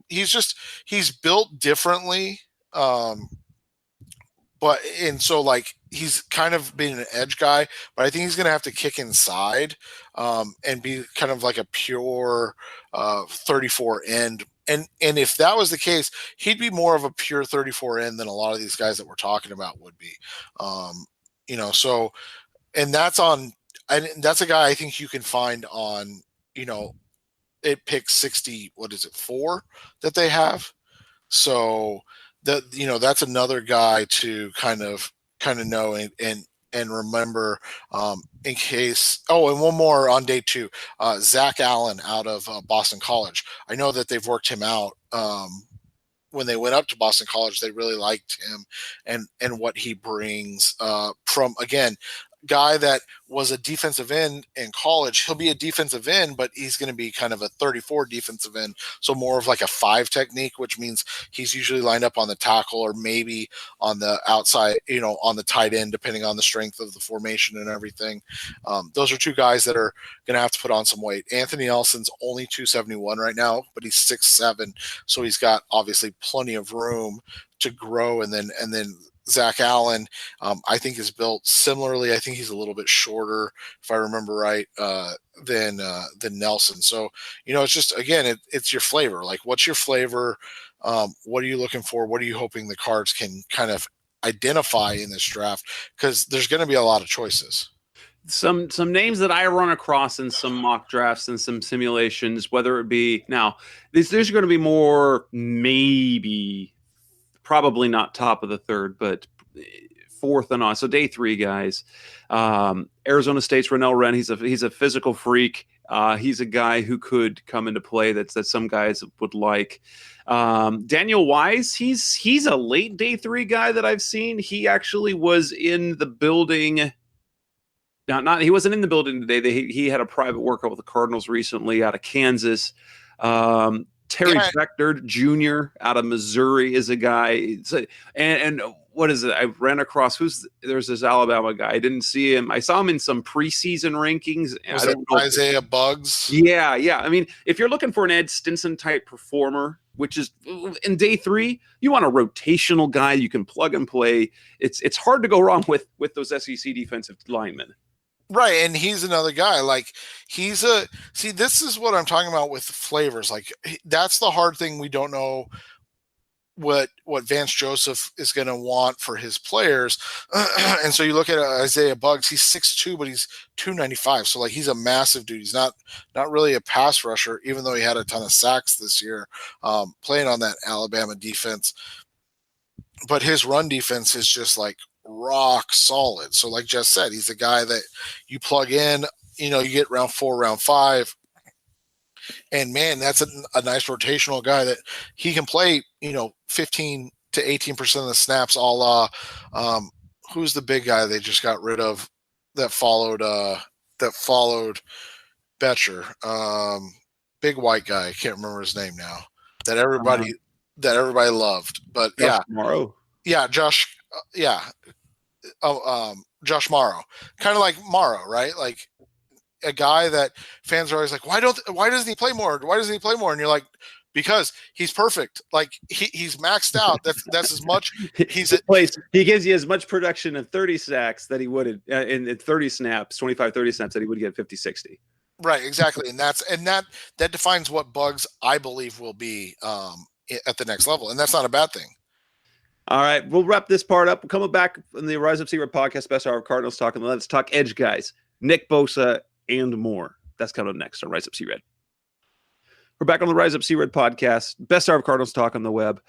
He's built differently. But so like he's kind of been an edge guy, but I think he's going to have to kick inside and be kind of like a pure 34 end. And if that was the case, he'd be more of a pure 34 end than a lot of these guys that we're talking about would be. So and that's a guy I think you can find on, it picks 60, what is it, 4 that they have. So that's another guy to kind of know and remember in case. Oh, and one more on day 2, Zach Allen out of Boston College. I know that they've worked him out. When they went up to Boston College, they really liked him and what he brings from, again, guy that was a defensive end in college. He'll be a defensive end, but he's going to be kind of a 34 defensive end. So more of like a 5 technique, which means he's usually lined up on the tackle or maybe on the outside, on the tight end, depending on the strength of the formation and everything. Those are 2 guys that are going to have to put on some weight. Anthony Nelson's only 271 right now, but he's 6'7". So he's got obviously plenty of room to grow. And then Zach Allen, I think, is built similarly. I think he's a little bit shorter, if I remember right, than Nelson. So, it's just, again, it's your flavor. Like, what's your flavor? What are you looking for? What are you hoping the Cards can kind of identify in this draft? Because there's going to be a lot of choices. Some names that I run across in some mock drafts and some simulations, whether it be now, there's going to be more, maybe, probably not top of the 3rd, but 4th and on. So day 3 guys. Arizona State's Rennell Wren. He's a physical freak. He's a guy who could come into play that some guys would like. Daniel Wise, he's a late day 3 guy that I've seen. He actually was in the building. He wasn't in the building today. He had a private workout with the Cardinals recently out of Kansas. Terry Beckner Jr. out of Missouri is a guy. And what is it? I ran across there's this Alabama guy. I didn't see him. I saw him in some preseason rankings. Was it Isaiah Buggs? Yeah. I mean, if you're looking for an Ed Stinson type performer, which is in day 3, you want a rotational guy you can plug and play. It's hard to go wrong with those SEC defensive linemen. Right, and he's another guy. Like, this is what I'm talking about with flavors. Like, that's the hard thing. We don't know what Vance Joseph is going to want for his players. And so you look at Isaiah Buggs, he's 6'2", but he's 295. So, like, he's a massive dude. He's not really a pass rusher, even though he had a ton of sacks this year playing on that Alabama defense. But his run defense is just, like, rock solid. So like Jess said, he's a guy that you plug in, you get round 4, round 5, and man, that's a nice rotational guy that he can play, 15 to 18% of the snaps, a la who's the big guy they just got rid of that followed Betcher, big white guy, I can't remember his name now, that everybody loved, but Josh Morrow. Yeah, Josh. Josh Morrow, kind of like Morrow, right? Like a guy that fans are always like, why doesn't he play more? Why doesn't he play more? And you're like, because he's perfect. Like he's maxed out. That's as much. He gives you as much production in 30 sacks that he would in 30 snaps, 25, 30 snaps that he would get 50, 60. Right, exactly, and that defines what Buggs, I believe, will be at the next level, and that's not a bad thing. All right, we'll wrap this part up. We're coming back in the Rise Up C Red podcast, best hour of Cardinals talking. Let's talk edge guys, Nick Bosa, and more. That's coming up next on Rise Up C Red. We're back on the Rise Up C Red podcast, best hour of Cardinals talk on the web.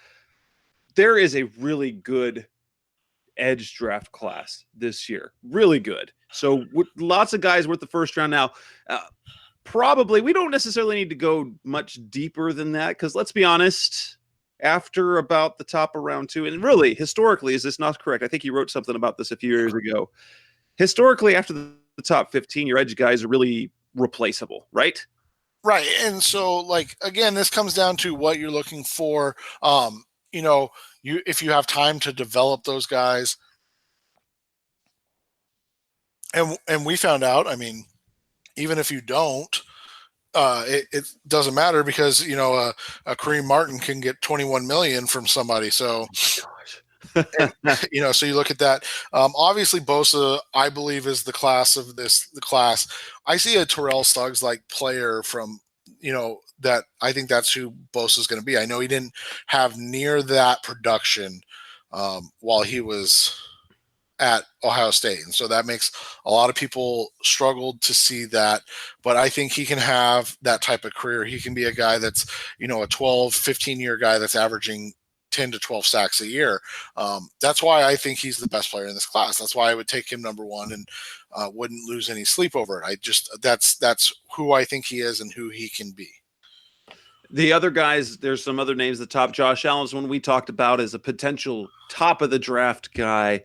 There is a really good edge draft class this year, really good. So lots of guys worth the first round now. Probably we don't necessarily need to go much deeper than that because let's be honest. After about the top of round 2, and really, historically, is this not correct? I think you wrote something about this a few years ago. Historically, after the top 15, your edge guys are really replaceable, right? Right, and so, like, again, this comes down to what you're looking for if you have time to develop those guys, and we found out, I mean, even if you don't, it doesn't matter because a Kareem Martin can get 21 million from somebody. So Gosh. so you look at that. Obviously, Bosa, I believe, is the class. I see a Terrell Suggs like player from that. I think that's who Bosa is going to be. I know he didn't have near that production while he was at Ohio State. And so that makes a lot of people struggle to see that. But I think he can have that type of career. He can be a guy that's, a 12, 15-year guy that's averaging 10 to 12 sacks a year. That's why I think he's the best player in this class. That's why I would take him number one and wouldn't lose any sleep over it. That's who I think he is and who he can be. The other guys, there's some other names at the top. Josh Allen's one we talked about as a potential top of the draft guy.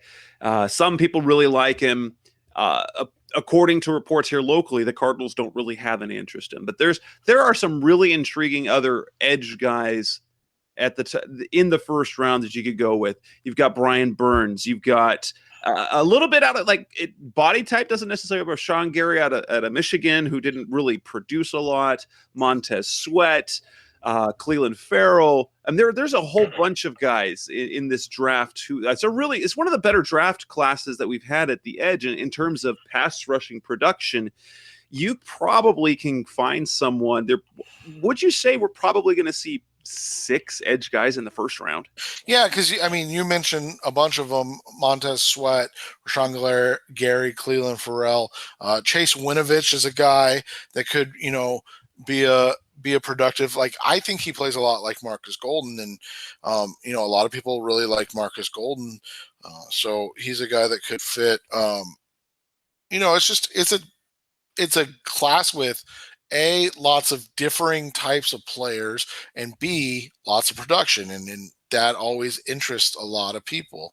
Some people really like him. According to reports here locally, the Cardinals don't really have any interest in. But there are some really intriguing other edge guys at in the first round that you could go with. You've got Brian Burns. You've got a little bit out of body type doesn't necessarily have Rashawn Gary out of Michigan, who didn't really produce a lot. Montez Sweat, Cleveland Farrell, and there's a whole bunch of guys in this draft who it's one of the better draft classes that we've had at the edge in terms of pass rushing production. You probably can find someone there. Would you say we're probably going to see 6 edge guys in the first round? Yeah, because you mentioned a bunch of them: Montez Sweat, Rashawn Gary, Cleveland Farrell, Chase Winovich is a guy that could be a productive. I think he plays a lot like Marcus Golden, and a lot of people really like Marcus Golden, so he's a guy that could fit. It's a class with lots of differing types of players, and B, lots of production, and that always interests a lot of people.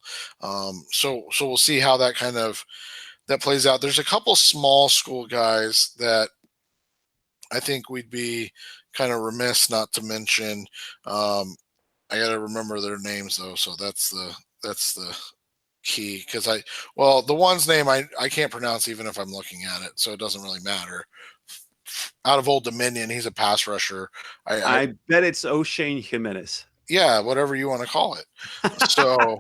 So we'll see how that that plays out. There's a couple small school guys that I think we'd be kind of remiss not to mention. I got to remember their names though, so that's the key, because the one's name I can't pronounce even if I'm looking at it, so it doesn't really matter. Out of Old Dominion, he's a pass rusher. I bet it's O'Shane Jimenez. Yeah, whatever you want to call it. So,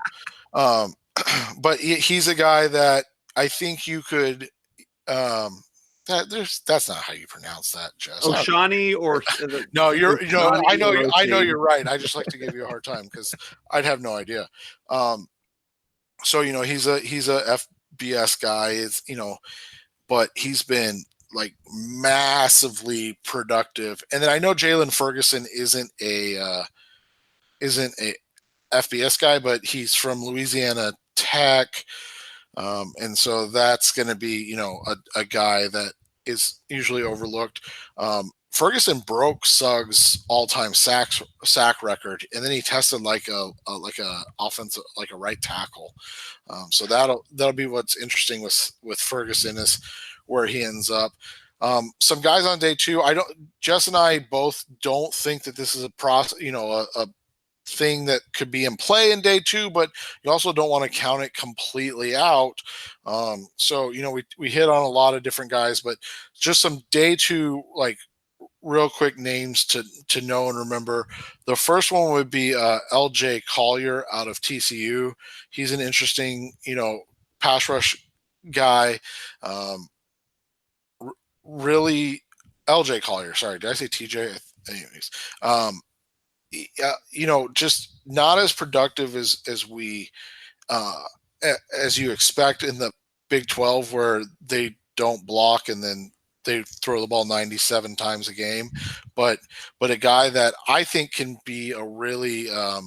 but he's a guy that I think you could. That's not how you pronounce that, Jess. O'Shani or no, I know you're right. I just like to give you a hard time because I'd have no idea. So he's a FBS guy. It's but he's been massively productive. And then I know Jalen Ferguson isn't a FBS guy, but he's from Louisiana Tech. And so that's going to be, a guy that is usually overlooked. Ferguson broke Suggs' all-time sack record, and then he tested like a offensive, like a right tackle. So that'll be what's interesting with Ferguson is where he ends up. Some guys on day 2, Jess and I both don't think that this is a process, a thing that could be in play in day 2, but you also don't want to count it completely out. So we hit on a lot of different guys, but just some day 2 real quick names to know and remember. The first one would be LJ Collier out of TCU. He's an interesting pass rush guy. Really, LJ Collier. Sorry, did I say TJ? Anyways, just not as productive as we as you expect in the Big 12, where they don't block and then they throw the ball 97 times a game. But a guy that I think can be a really a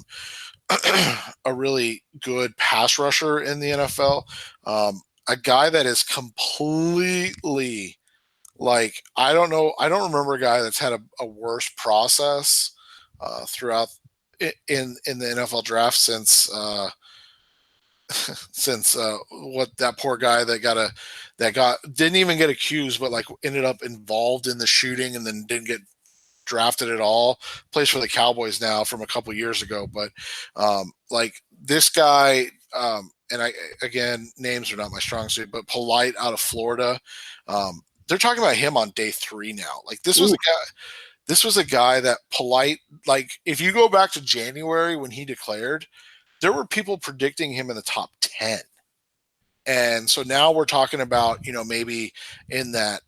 really good pass rusher in the NFL. A guy that is completely I don't remember a guy that's had a worse process throughout in the NFL draft since what that poor guy that didn't even get accused, but ended up involved in the shooting and then didn't get drafted at all. Plays for the Cowboys now from a couple years ago, but like this guy, and again, names are not my strong suit, but Polite out of Florida. They're talking about him on day 3 now. Like this was a guy. This was a guy that Polite, like if you go back to January when he declared, there were people predicting him in the top 10. And so now we're talking about, maybe in that,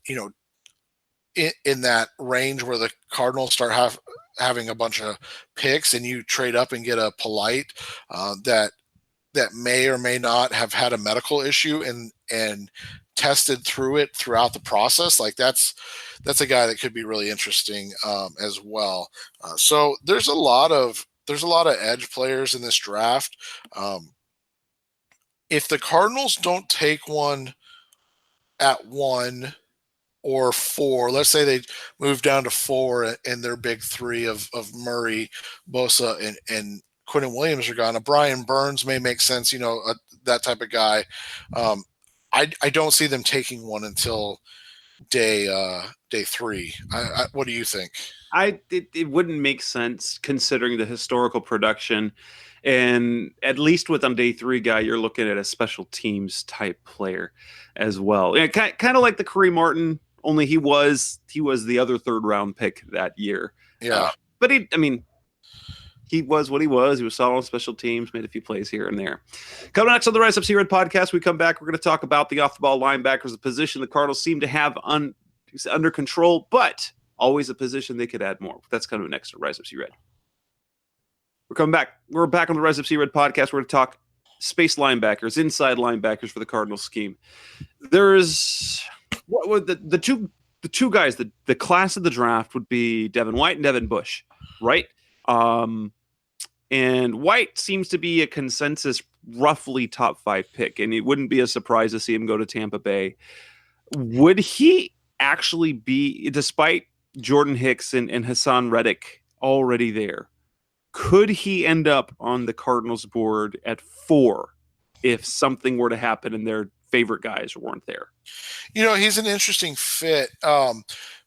in that range where the Cardinals start having a bunch of picks and you trade up and get a Polite that may or may not have had a medical issue and tested through it throughout the process. Like that's a guy that could be really interesting as well. So there's a lot of edge players in this draft. If the Cardinals don't take one at 1 or 4, let's say they move down to 4 and their big 3 of Murray, Bosa, and Quinnen Williams are gone. Brian Burns may make sense, that type of guy. I don't see them taking one until day 3. What do you think? It wouldn't make sense considering the historical production, and at least with on day 3 guy, you're looking at a special teams type player as well. Yeah, kind of like the Kareem Martin, only he was the other 3rd round pick that year. Yeah, but he was what he was. He was solid on special teams, made a few plays here and there. Coming next on the Rise Up C-Red podcast, we come back. We're going to talk about the off-the-ball linebackers, a position the Cardinals seem to have under control, but always a position they could add more. That's coming next on Rise Up C-Red. We're coming back. We're back on the Rise Up C-Red podcast. We're going to talk space linebackers, inside linebackers for the Cardinals scheme. There's the two guys, the class of the draft would be Devin White and Devin Bush, right? And White seems to be a consensus roughly top 5 pick, and it wouldn't be a surprise to see him go to Tampa Bay. Would he actually be, despite Jordan Hicks and Hassan Reddick already there, could he end up on the Cardinals board at 4 if something were to happen and their favorite guys weren't there? He's an interesting fit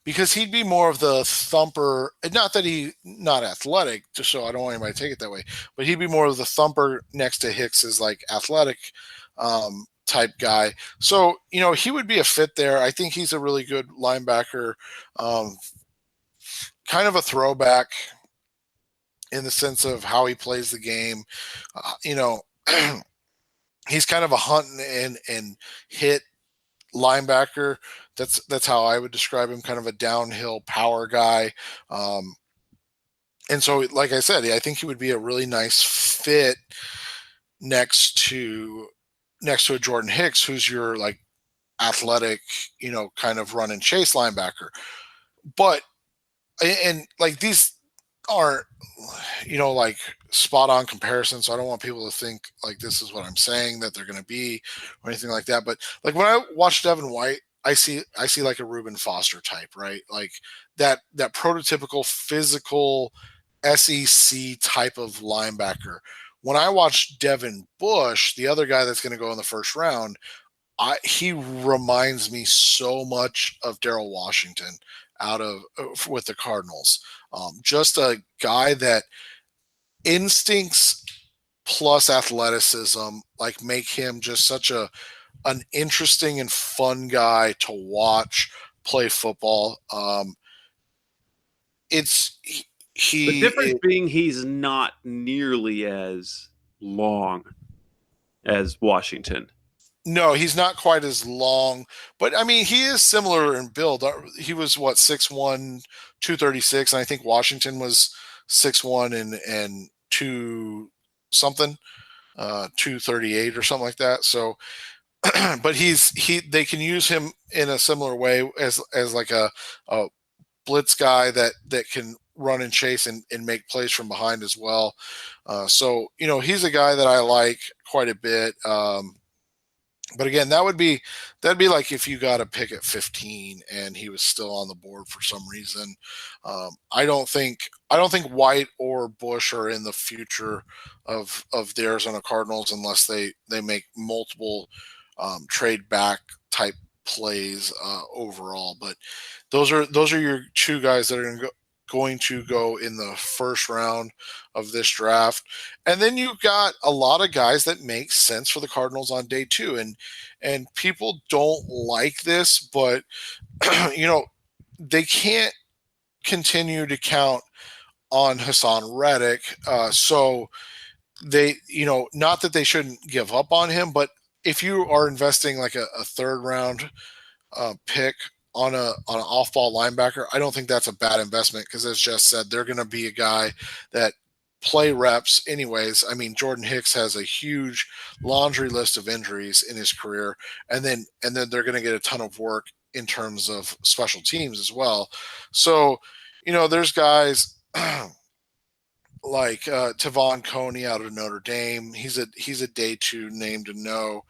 because he'd be more of the thumper. Not that he's not athletic, just so I don't want anybody to take it that way, but he'd be more of the thumper next to Hicks's like athletic type guy. So, he would be a fit there. I think he's a really good linebacker, kind of a throwback in the sense of how he plays the game. He's kind of a hunt and hit linebacker. That's how I would describe him, kind of a downhill power guy. And so, like I said, I think he would be a really nice fit next to a Jordan Hicks, who's your like athletic, kind of run and chase linebacker. But, and like these aren't, like spot on comparisons. So I don't want people to think like this is what I'm saying that they're going to be or anything like that. But like when I watch Devin White, I see like a Reuben Foster type, right? Like that prototypical physical SEC type of linebacker. When I watch Devin Bush, the other guy that's going to go in the first round, he reminds me so much of Darrell Washington with the Cardinals. Just a guy that instincts plus athleticism like make him just such an interesting and fun guy to watch play football. The difference being he's not nearly as long as Washington. No, he's not quite as long, but I mean, he is similar in build. He was 6'1", 236, and I think Washington was 6'1" and 2 something, 238 or something like that. So, but they can use him in a similar way as like a blitz guy that can run and chase and make plays from behind as well. So, he's a guy that I like quite a bit. But again, that'd be like if you got a pick at 15 and he was still on the board for some reason. I don't think White or Bush are in the future of the Arizona Cardinals unless they make multiple trade back type plays overall. But those are your 2 guys that are going to go. going to go in the first round of this draft. And then you've got a lot of guys that make sense for the Cardinals on day 2. And people don't like this, but they can't continue to count on Hassan Reddick. So they, not that they shouldn't give up on him, but if you are investing like a third round pick on an off ball linebacker, I don't think that's a bad investment, because as Jess said, they're going to be a guy that play reps anyways. I mean, Jordan Hicks has a huge laundry list of injuries in his career, and then they're going to get a ton of work in terms of special teams as well. So, there's guys like Tavon Coney out of Notre Dame. He's a day 2 name to know.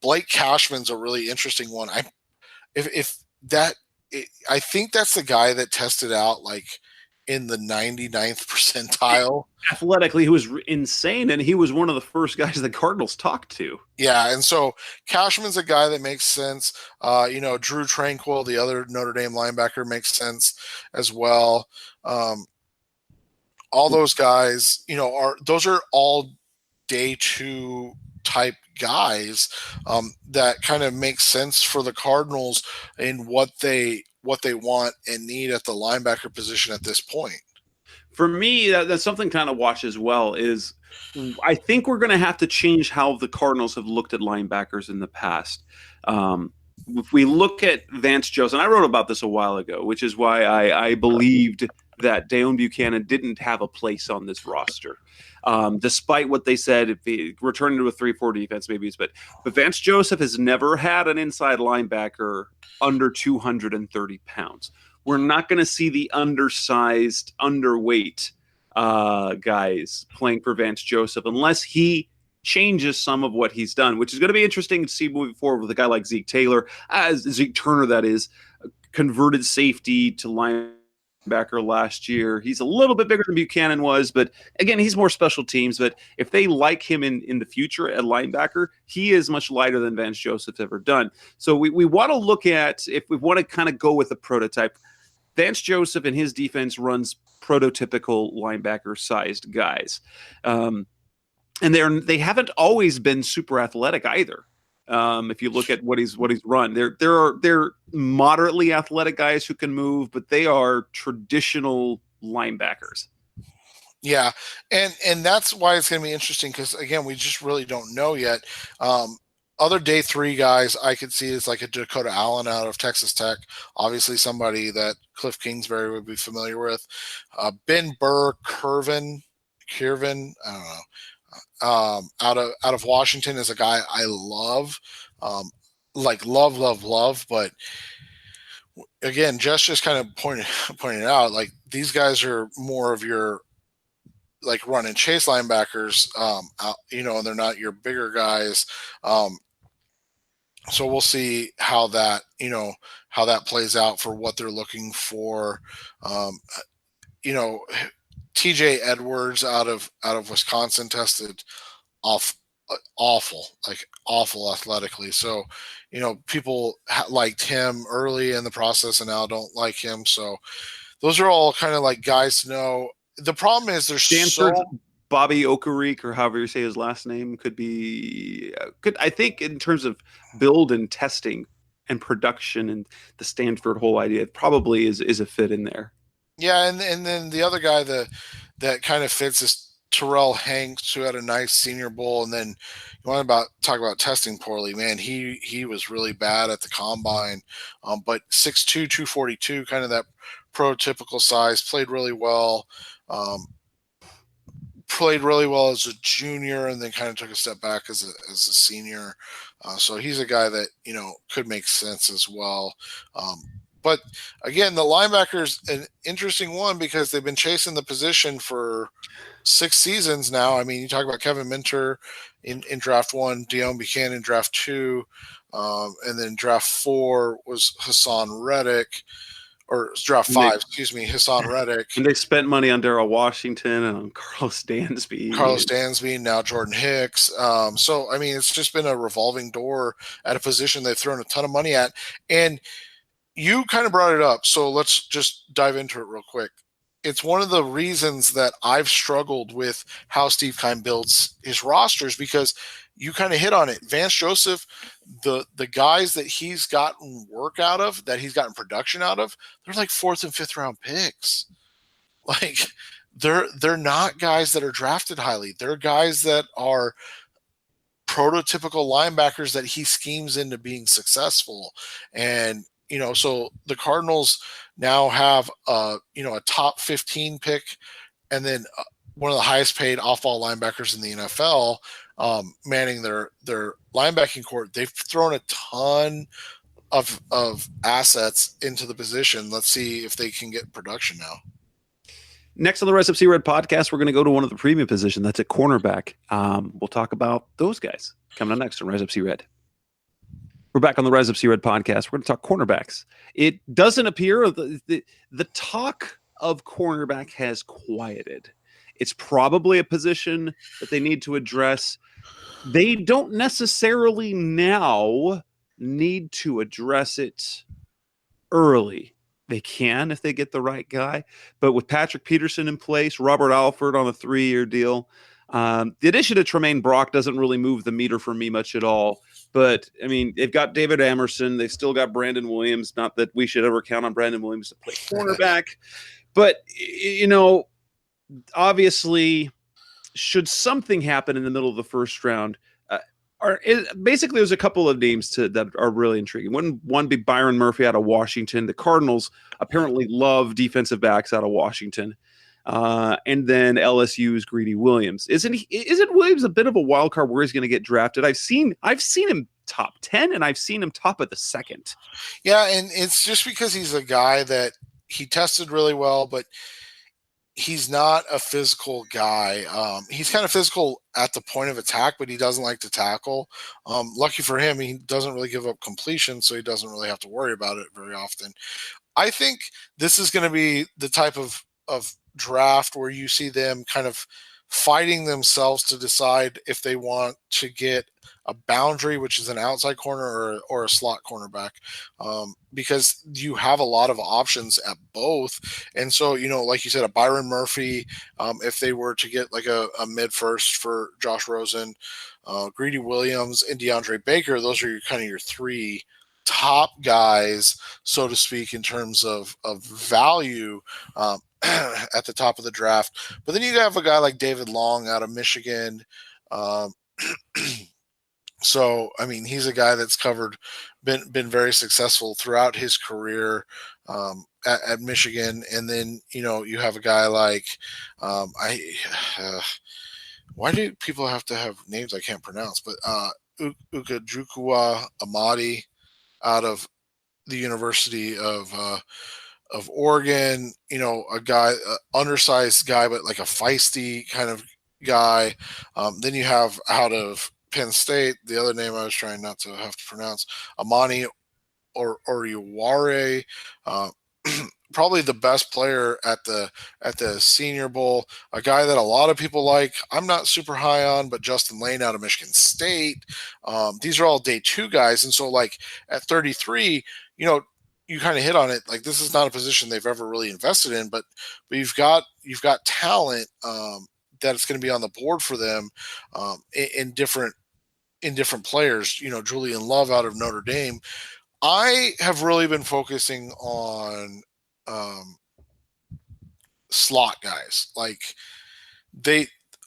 Blake Cashman's a really interesting one. I think that's the guy that tested out like in the 99th percentile. Athletically, he was insane, and he was one of the first guys the Cardinals talked to. Yeah, and so Cashman's a guy that makes sense. Drew Tranquil, the other Notre Dame linebacker, makes sense as well. All those guys, those are all day 2 type guys that kind of make sense for the Cardinals in what they want and need at the linebacker position at this point. For me, that's something kind of watch as well. Is I think we're going to have to change how the Cardinals have looked at linebackers in the past. If we look at Vance Joseph, and I wrote about this a while ago, which is why I believed that Deone Bucannon didn't have a place on this roster. Despite what they said, if he returned to a 3-4 defense, maybe it's, but Vance Joseph has never had an inside linebacker under 230 pounds. We're not going to see the undersized, underweight guys playing for Vance Joseph unless he changes some of what he's done, which is going to be interesting to see moving forward with a guy like Zeke Taylor, Zeke Turner, that is, converted safety to linebacker last year. He's a little bit bigger than Buchanan was, but again, he's more special teams. But if they like him in the future at linebacker, he is much lighter than Vance Joseph's ever done. So we want to look at, if we want to kind of go with a prototype, Vance Joseph and his defense runs prototypical linebacker-sized guys. And they haven't always been super athletic either. If you look at what he's run, they're moderately athletic guys who can move, but they are traditional linebackers. Yeah, and that's why it's going to be interesting, because again, we just really don't know yet. Other day 3 guys I could see is like a Dakota Allen out of Texas Tech, obviously somebody that Cliff Kingsbury would be familiar with. Ben Burr, Kirvin, I don't know. Out of Washington is a guy I love, love. But again, just kind of pointing out, like, these guys are more of your like run and chase linebackers, and they're not your bigger guys. So we'll see how that plays out for what they're looking for. TJ Edwards out of Wisconsin tested awful athletically. So, people liked him early in the process and now don't like him. So those are all kind of like guys to know. The problem is there's Stanford's Bobby Okereke, or however you say his last name, could I think in terms of build and testing and production and the Stanford whole idea, it probably is a fit in there. Yeah, and then the other guy that kind of fits is Terrell Hanks, who had a nice Senior Bowl, and then you want to talk about testing poorly, man. He was really bad at the combine, but 6'2", 242, kind of that prototypical size. Played really well as a junior, and then kind of took a step back as a senior. So he's a guy that could make sense as well. But again, the linebacker's an interesting one because they've been chasing the position for 6 seasons now. I mean, you talk about Kevin Minter in draft 1, Deone Bucannon in draft 2, and then draft 4 was Hassan Reddick, or draft 5, Hassan Reddick. And they spent money on Darrell Washington and on Carlos Dansby, now Jordan Hicks. So, I mean, it's just been a revolving door at a position they've thrown a ton of money at. And you kind of brought it up, so let's just dive into it real quick. it's one of the reasons that I've struggled with how Steve Keim builds his rosters, because you kind of hit on it. Vance Joseph, the guys that he's gotten work out of, that he's gotten production out of, they're like 4th and 5th round picks. Like they're not guys that are drafted highly. They're guys that are prototypical linebackers that he schemes into being successful. And so the Cardinals now have a top 15 pick, and then one of the highest paid off-ball linebackers in the NFL, manning their linebacking court. They've thrown a ton of assets into the position. Let's see if they can get production now. Next on the Rise Up See Red podcast, we're going to go to one of the premium positions. That's at cornerback. We'll talk about those guys coming up next on Rise Up See Red. We're back on the Rise Up See Red podcast. We're going to talk cornerbacks. It doesn't appear the talk of cornerback has quieted. It's probably a position that they need to address. They don't necessarily now need to address it early. They can if they get the right guy. But with Patrick Peterson in place, Robert Alford on a 3-year deal, the addition of Tremaine Brock doesn't really move the meter for me much at all. But, I mean, they've got David Amerson. They've still got Brandon Williams. Not that we should ever count on Brandon Williams to play cornerback. But, obviously, should something happen in the middle of the first round, basically there's a couple of names that are really intriguing. One be Byron Murphy out of Washington. The Cardinals apparently love defensive backs out of Washington. And then LSU's Greedy Williams. Isn't Williams a bit of a wild card where he's going to get drafted? I've seen him top 10 and I've seen him top of the second. Yeah, and it's just because he's a guy that he tested really well, but he's not a physical guy. He's kind of physical at the point of attack, but he doesn't like to tackle. Lucky for him, he doesn't really give up completion, so he doesn't really have to worry about it very often. I think this is going to be the type of draft where you see them kind of fighting themselves to decide if they want to get a boundary, which is an outside corner, or a slot cornerback, because you have a lot of options at both. And so, like you said, a Byron Murphy, if they were to get like a mid first for Josh Rosen, Greedy Williams, and DeAndre Baker, those are kind of your 3 top guys, so to speak, in terms of value at the top of the draft. But then you have a guy like David Long out of Michigan. So, I mean, he's a guy that's been very successful throughout his career at Michigan. And then, you have a guy like, why do people have to have names I can't pronounce? But Ukajukwu Amadi out of the University of Oregon, a guy, undersized guy, but like a feisty kind of guy. Then you have out of Penn State, the other name I was trying not to have to pronounce, Amani Oriuware, probably the best player at the Senior Bowl, a guy that a lot of people like. I'm not super high on, but Justin Lane out of Michigan State. These are all day 2 guys, and so like at 33, you kind of hit on it. Like, this is not a position they've ever really invested in, but you've got talent that it's going to be on the board for them in different players. Julian Love out of Notre Dame. I have really been focusing on slot guys. Like,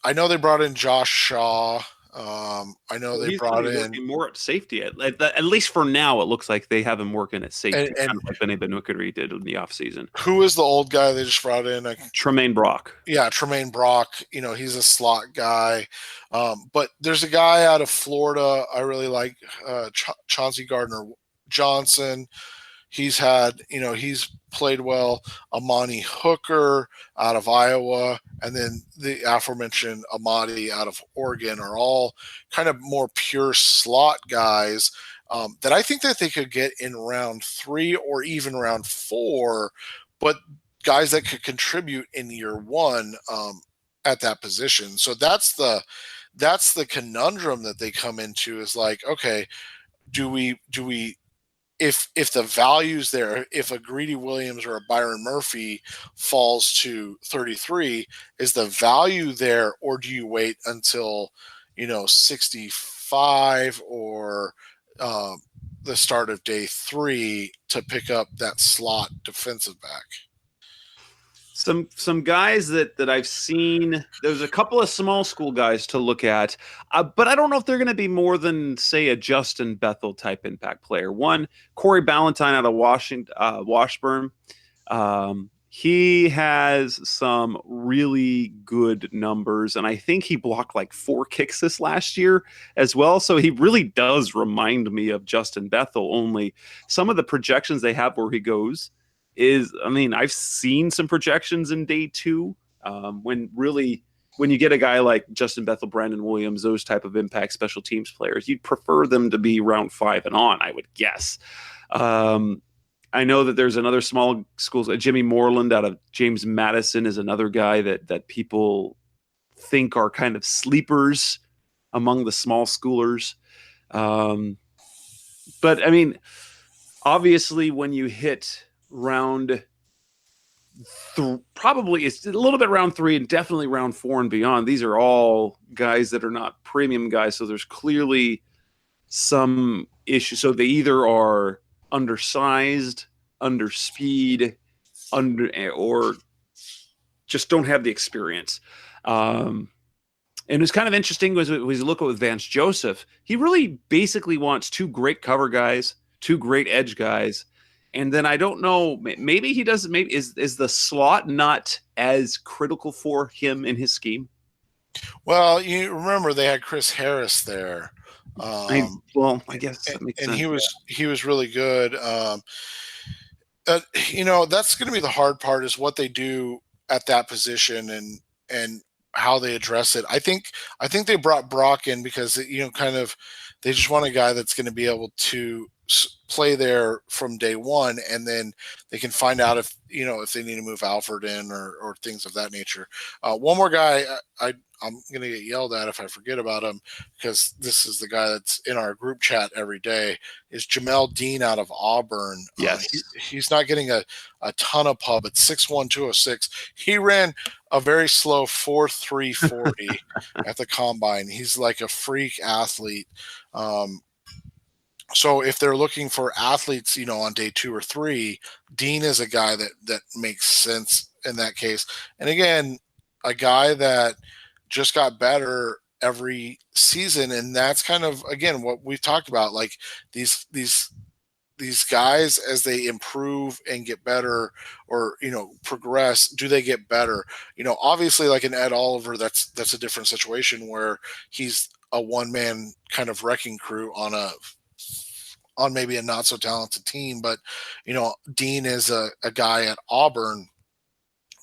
I know they brought in Josh Shaw. I know they brought in more at safety. At least for now, it looks like they have him working at safety, kind of like Benny Benukuri did in the offseason. Who is the old guy they just brought in? Tremaine Brock. Yeah, Tremaine Brock. He's a slot guy. But there's a guy out of Florida I really like, Chauncey Gardner-Johnson. He's played well. Amani Hooker out of Iowa, and then the aforementioned Amadi out of Oregon are all kind of more pure slot guys that I think that they could get in round 3 or even round 4, but guys that could contribute in year 1 at that position. So that's the conundrum that they come into, is like, okay, do we if the value's there, if a Greedy Williams or a Byron Murphy falls to 33, is the value there, or do you wait until 65 or the start of day 3 to pick up that slot defensive back? Some guys that I've seen. There's a couple of small school guys to look at, but I don't know if they're going to be more than, say, a Justin Bethel type impact player. One, Corey Ballantyne out of Washburn. He has some really good numbers, and I think he blocked like 4 kicks this last year as well. So he really does remind me of Justin Bethel. Only some of the projections they have where he goes I've seen some projections in day 2 when you get a guy like Justin Bethel, Brandon Williams, those type of impact special teams players, you'd prefer them to be round 5 and on, I would guess. I know that there's another small schools, Jimmy Moreland out of James Madison is another guy that people think are kind of sleepers among the small schoolers. But I mean, obviously when you hit probably it's a little bit round 3 and definitely round 4 and beyond, these are all guys that are not premium guys, so there's clearly some issue. So they either are undersized, under speed, or just don't have the experience. And it's kind of interesting was you look at Vance Joseph, he really basically wants 2 great cover guys, 2 great edge guys. And then I don't know, maybe he doesn't, maybe is the slot not as critical for him in his scheme? Well, you remember they had Chris Harris there. I guess that makes sense. And he was really good. That's going to be the hard part, is what they do at that position and how they address it. I think they brought Brock in because they just want a guy that's going to be able to play there from day 1, and then they can find out if they need to move Alfred in or things of that nature. One more guy I'm going to get yelled at if I forget about him, because this is the guy that's in our group chat every day, is Jamel Dean out of Auburn. Yes. He's not getting a ton of pub. It's 6'1", 206. He ran a very slow 4.340 at the combine. He's like a freak athlete. So if they're looking for athletes, on day 2 or 3, Dean is a guy that makes sense in that case. And again, a guy that just got better every season, and that's kind of, again, what we've talked about, like these guys, as they improve and get better or progress, do they get better? Obviously, like an Ed Oliver, that's a different situation where he's a one-man kind of wrecking crew on maybe a not so talented team. But Dean is a guy at Auburn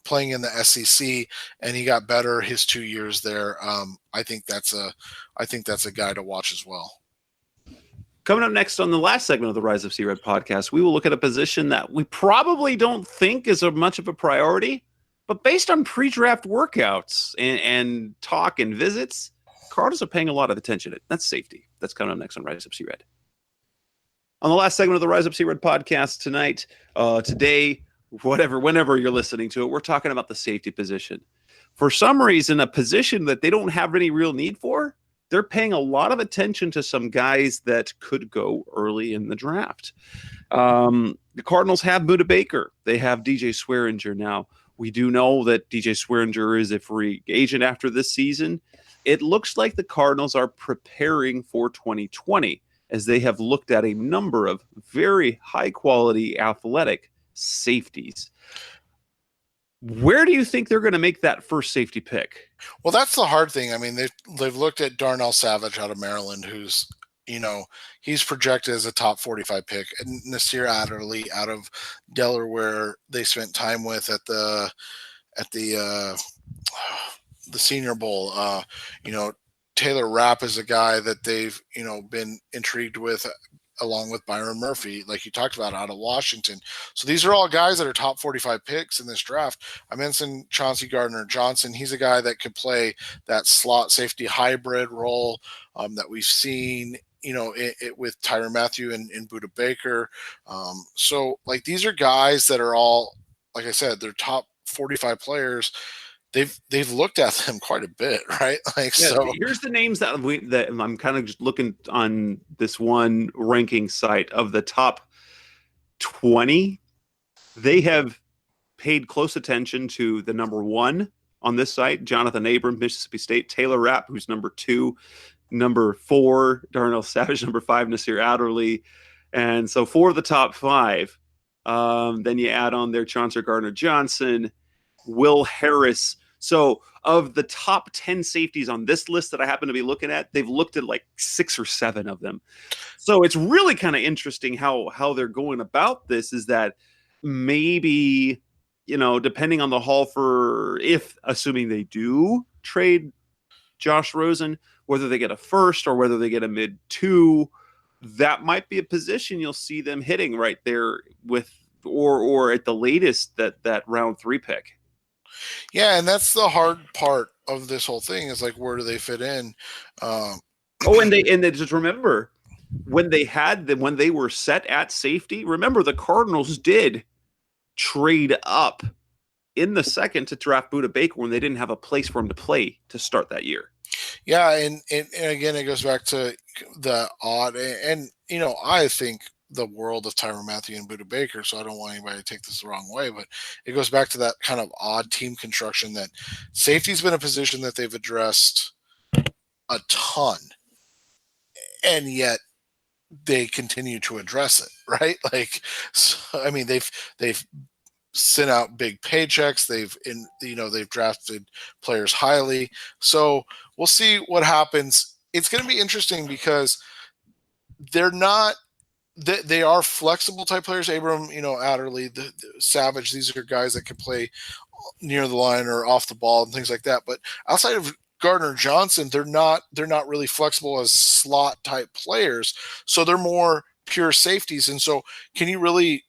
playing in the SEC, and he got better his 2 years there. I think that's a guy to watch as well. Coming up next on the last segment of the Rise of C-Red podcast, we will look at a position that we probably don't think is much of a priority, but based on pre-draft workouts and talk and visits, Cardinals are paying a lot of attention to it. That's safety. That's coming up next on Rise of C-Red. On the last segment of the Rise Up C-Red podcast tonight, today, whenever you're listening to it, we're talking about the safety position. For some reason, a position that they don't have any real need for, they're paying a lot of attention to some guys that could go early in the draft. The Cardinals have Budda Baker. They have DJ Swearinger now. We do know that DJ Swearinger is a free agent after this season. It looks like the Cardinals are preparing for 2020, as they have looked at a number of very high-quality athletic safeties. Where do you think they're going to make that first safety pick? Well, that's the hard thing. I mean, they've looked at Darnell Savage out of Maryland, who's, he's projected as a top 45 pick. And Nasir Adderley out of Delaware, they spent time with at the Senior Bowl. Taylor Rapp is a guy that they've, been intrigued with, along with Byron Murphy, like you talked about, out of Washington. So these are all guys that are top 45 picks in this draft. I mentioned Chauncey Gardner-Johnson. He's a guy that could play that slot safety hybrid role that we've seen with Tyrann Mathieu and Budda Baker. So like these are guys that are all, like I said, they're top 45 players. They've looked at them quite a bit, right? Like, yeah, so here's the names that I'm kind of just looking on this one ranking site of the top 20. They have paid close attention to the number 1 on this site, Jonathan Abram, Mississippi State, Taylor Rapp, who's number 2, number 4, Darnell Savage, number 5, Nasir Adderley. And so 4 of the top 5. Then you add on there Chauncey Gardner-Johnson, Will Harris. So of the top 10 safeties on this list that I happen to be looking at, they've looked at like 6 or 7 of them. So it's really kind of interesting how they're going about this, is that maybe, depending on the haul assuming they do trade Josh Rosen, whether they get a first or whether they get a mid 2, that might be a position you'll see them hitting right there with, or at the latest that round 3 pick. Yeah, and that's the hard part of this whole thing, is like, where do they fit in? And they just remember when they were set at safety. Remember, the Cardinals did trade up in the second to draft Budda Baker when they didn't have a place for him to play to start that year. Yeah, and again, it goes back to the odd, and I think the world of Tyrann Mathieu and Budda Baker, so I don't want anybody to take this the wrong way, but it goes back to that kind of odd team construction that safety's been a position that they've addressed a ton, and yet they continue to address it, right? Like, so, I mean, they've sent out big paychecks. They've drafted players highly. So we'll see what happens. It's going to be interesting because they are flexible type players. Abram, Adderley, the Savage, these are guys that can play near the line or off the ball and things like that. But outside of Gardner-Johnson, they're not really flexible as slot type players. So they're more pure safeties. And so can you really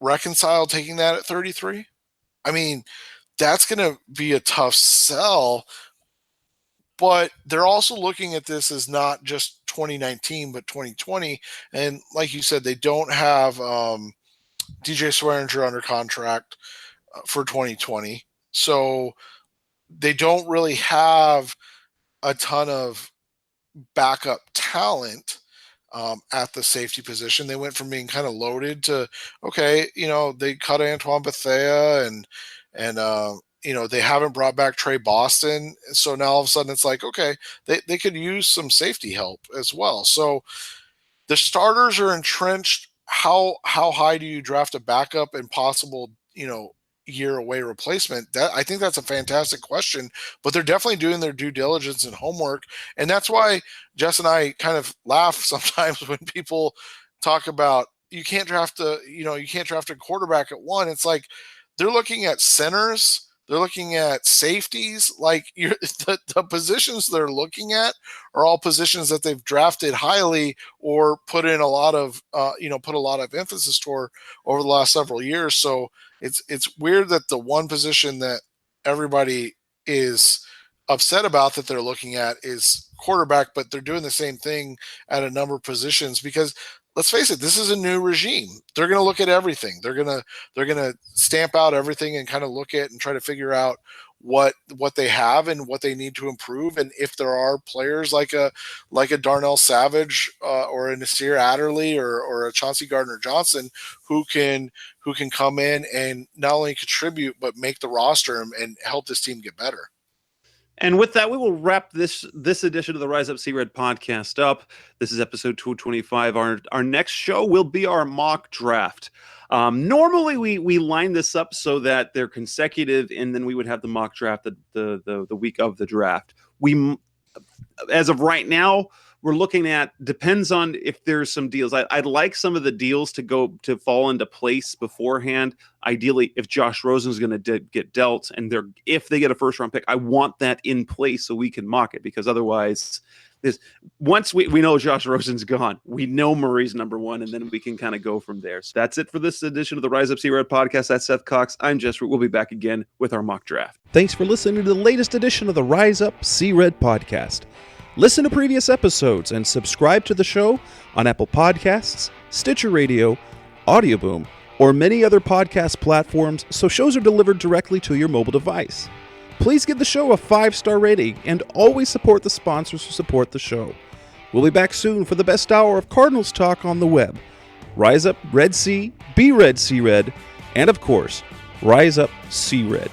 reconcile taking that at 33? I mean, that's going to be a tough sell, but they're also looking at this as not just 2019, but 2020. And like you said, they don't have DJ Swearinger under contract for 2020. So they don't really have a ton of backup talent at the safety position. They went from being kind of loaded to, okay, they cut Antoine Bethea and they haven't brought back Trey Boston. So now all of a sudden it's like, okay, they could use some safety help as well. So the starters are entrenched. How high do you draft a backup and possible, year away replacement? That, I think that's a fantastic question, but they're definitely doing their due diligence and homework. And that's why Jess and I kind of laugh sometimes when people talk about you can't draft a quarterback at 1. It's like they're looking at centers, they're looking at safeties. Like the positions they're looking at are all positions that they've drafted highly or put in a lot of emphasis toward over the last several years. So it's weird that the one position that everybody is upset about that they're looking at is quarterback, but they're doing the same thing at a number of positions because let's face it, this is a new regime. They're going to look at everything. They're going to stamp out everything and kind of look at and try to figure out what they have and what they need to improve. And if there are players like a Darnell Savage or a Nasir Adderley or a Chauncey Gardner-Johnson who can come in and not only contribute but make the roster and help this team get better. And with that, we will wrap this edition of the Rise Up Sea Red podcast up. This is episode 225. Our next show will be our mock draft. Normally, we line this up so that they're consecutive, and then we would have the mock draft the week of the draft. As of right now, we're looking at, depends on if there's some deals. I'd like some of the deals to fall into place beforehand. Ideally, if Josh Rosen is going to get dealt and if they get a first round pick, I want that in place so we can mock it, because otherwise once we know Josh Rosen's gone, we know Murray's number 1, and then we can kind of go from there. So that's it for this edition of the Rise Up Sea Red podcast. That's Seth Cox. I'm Jess Root. We'll be back again with our mock draft. Thanks for listening to the latest edition of the Rise Up Sea Red podcast. Listen to previous episodes and subscribe to the show on Apple Podcasts, Stitcher Radio, Audioboom, or many other podcast platforms so shows are delivered directly to your mobile device. Please give the show a 5-star rating and always support the sponsors who support the show. We'll be back soon for the best hour of Cardinals talk on the web. Rise up, Red Sea, be Red, See Red, and of course, Rise up, See Red.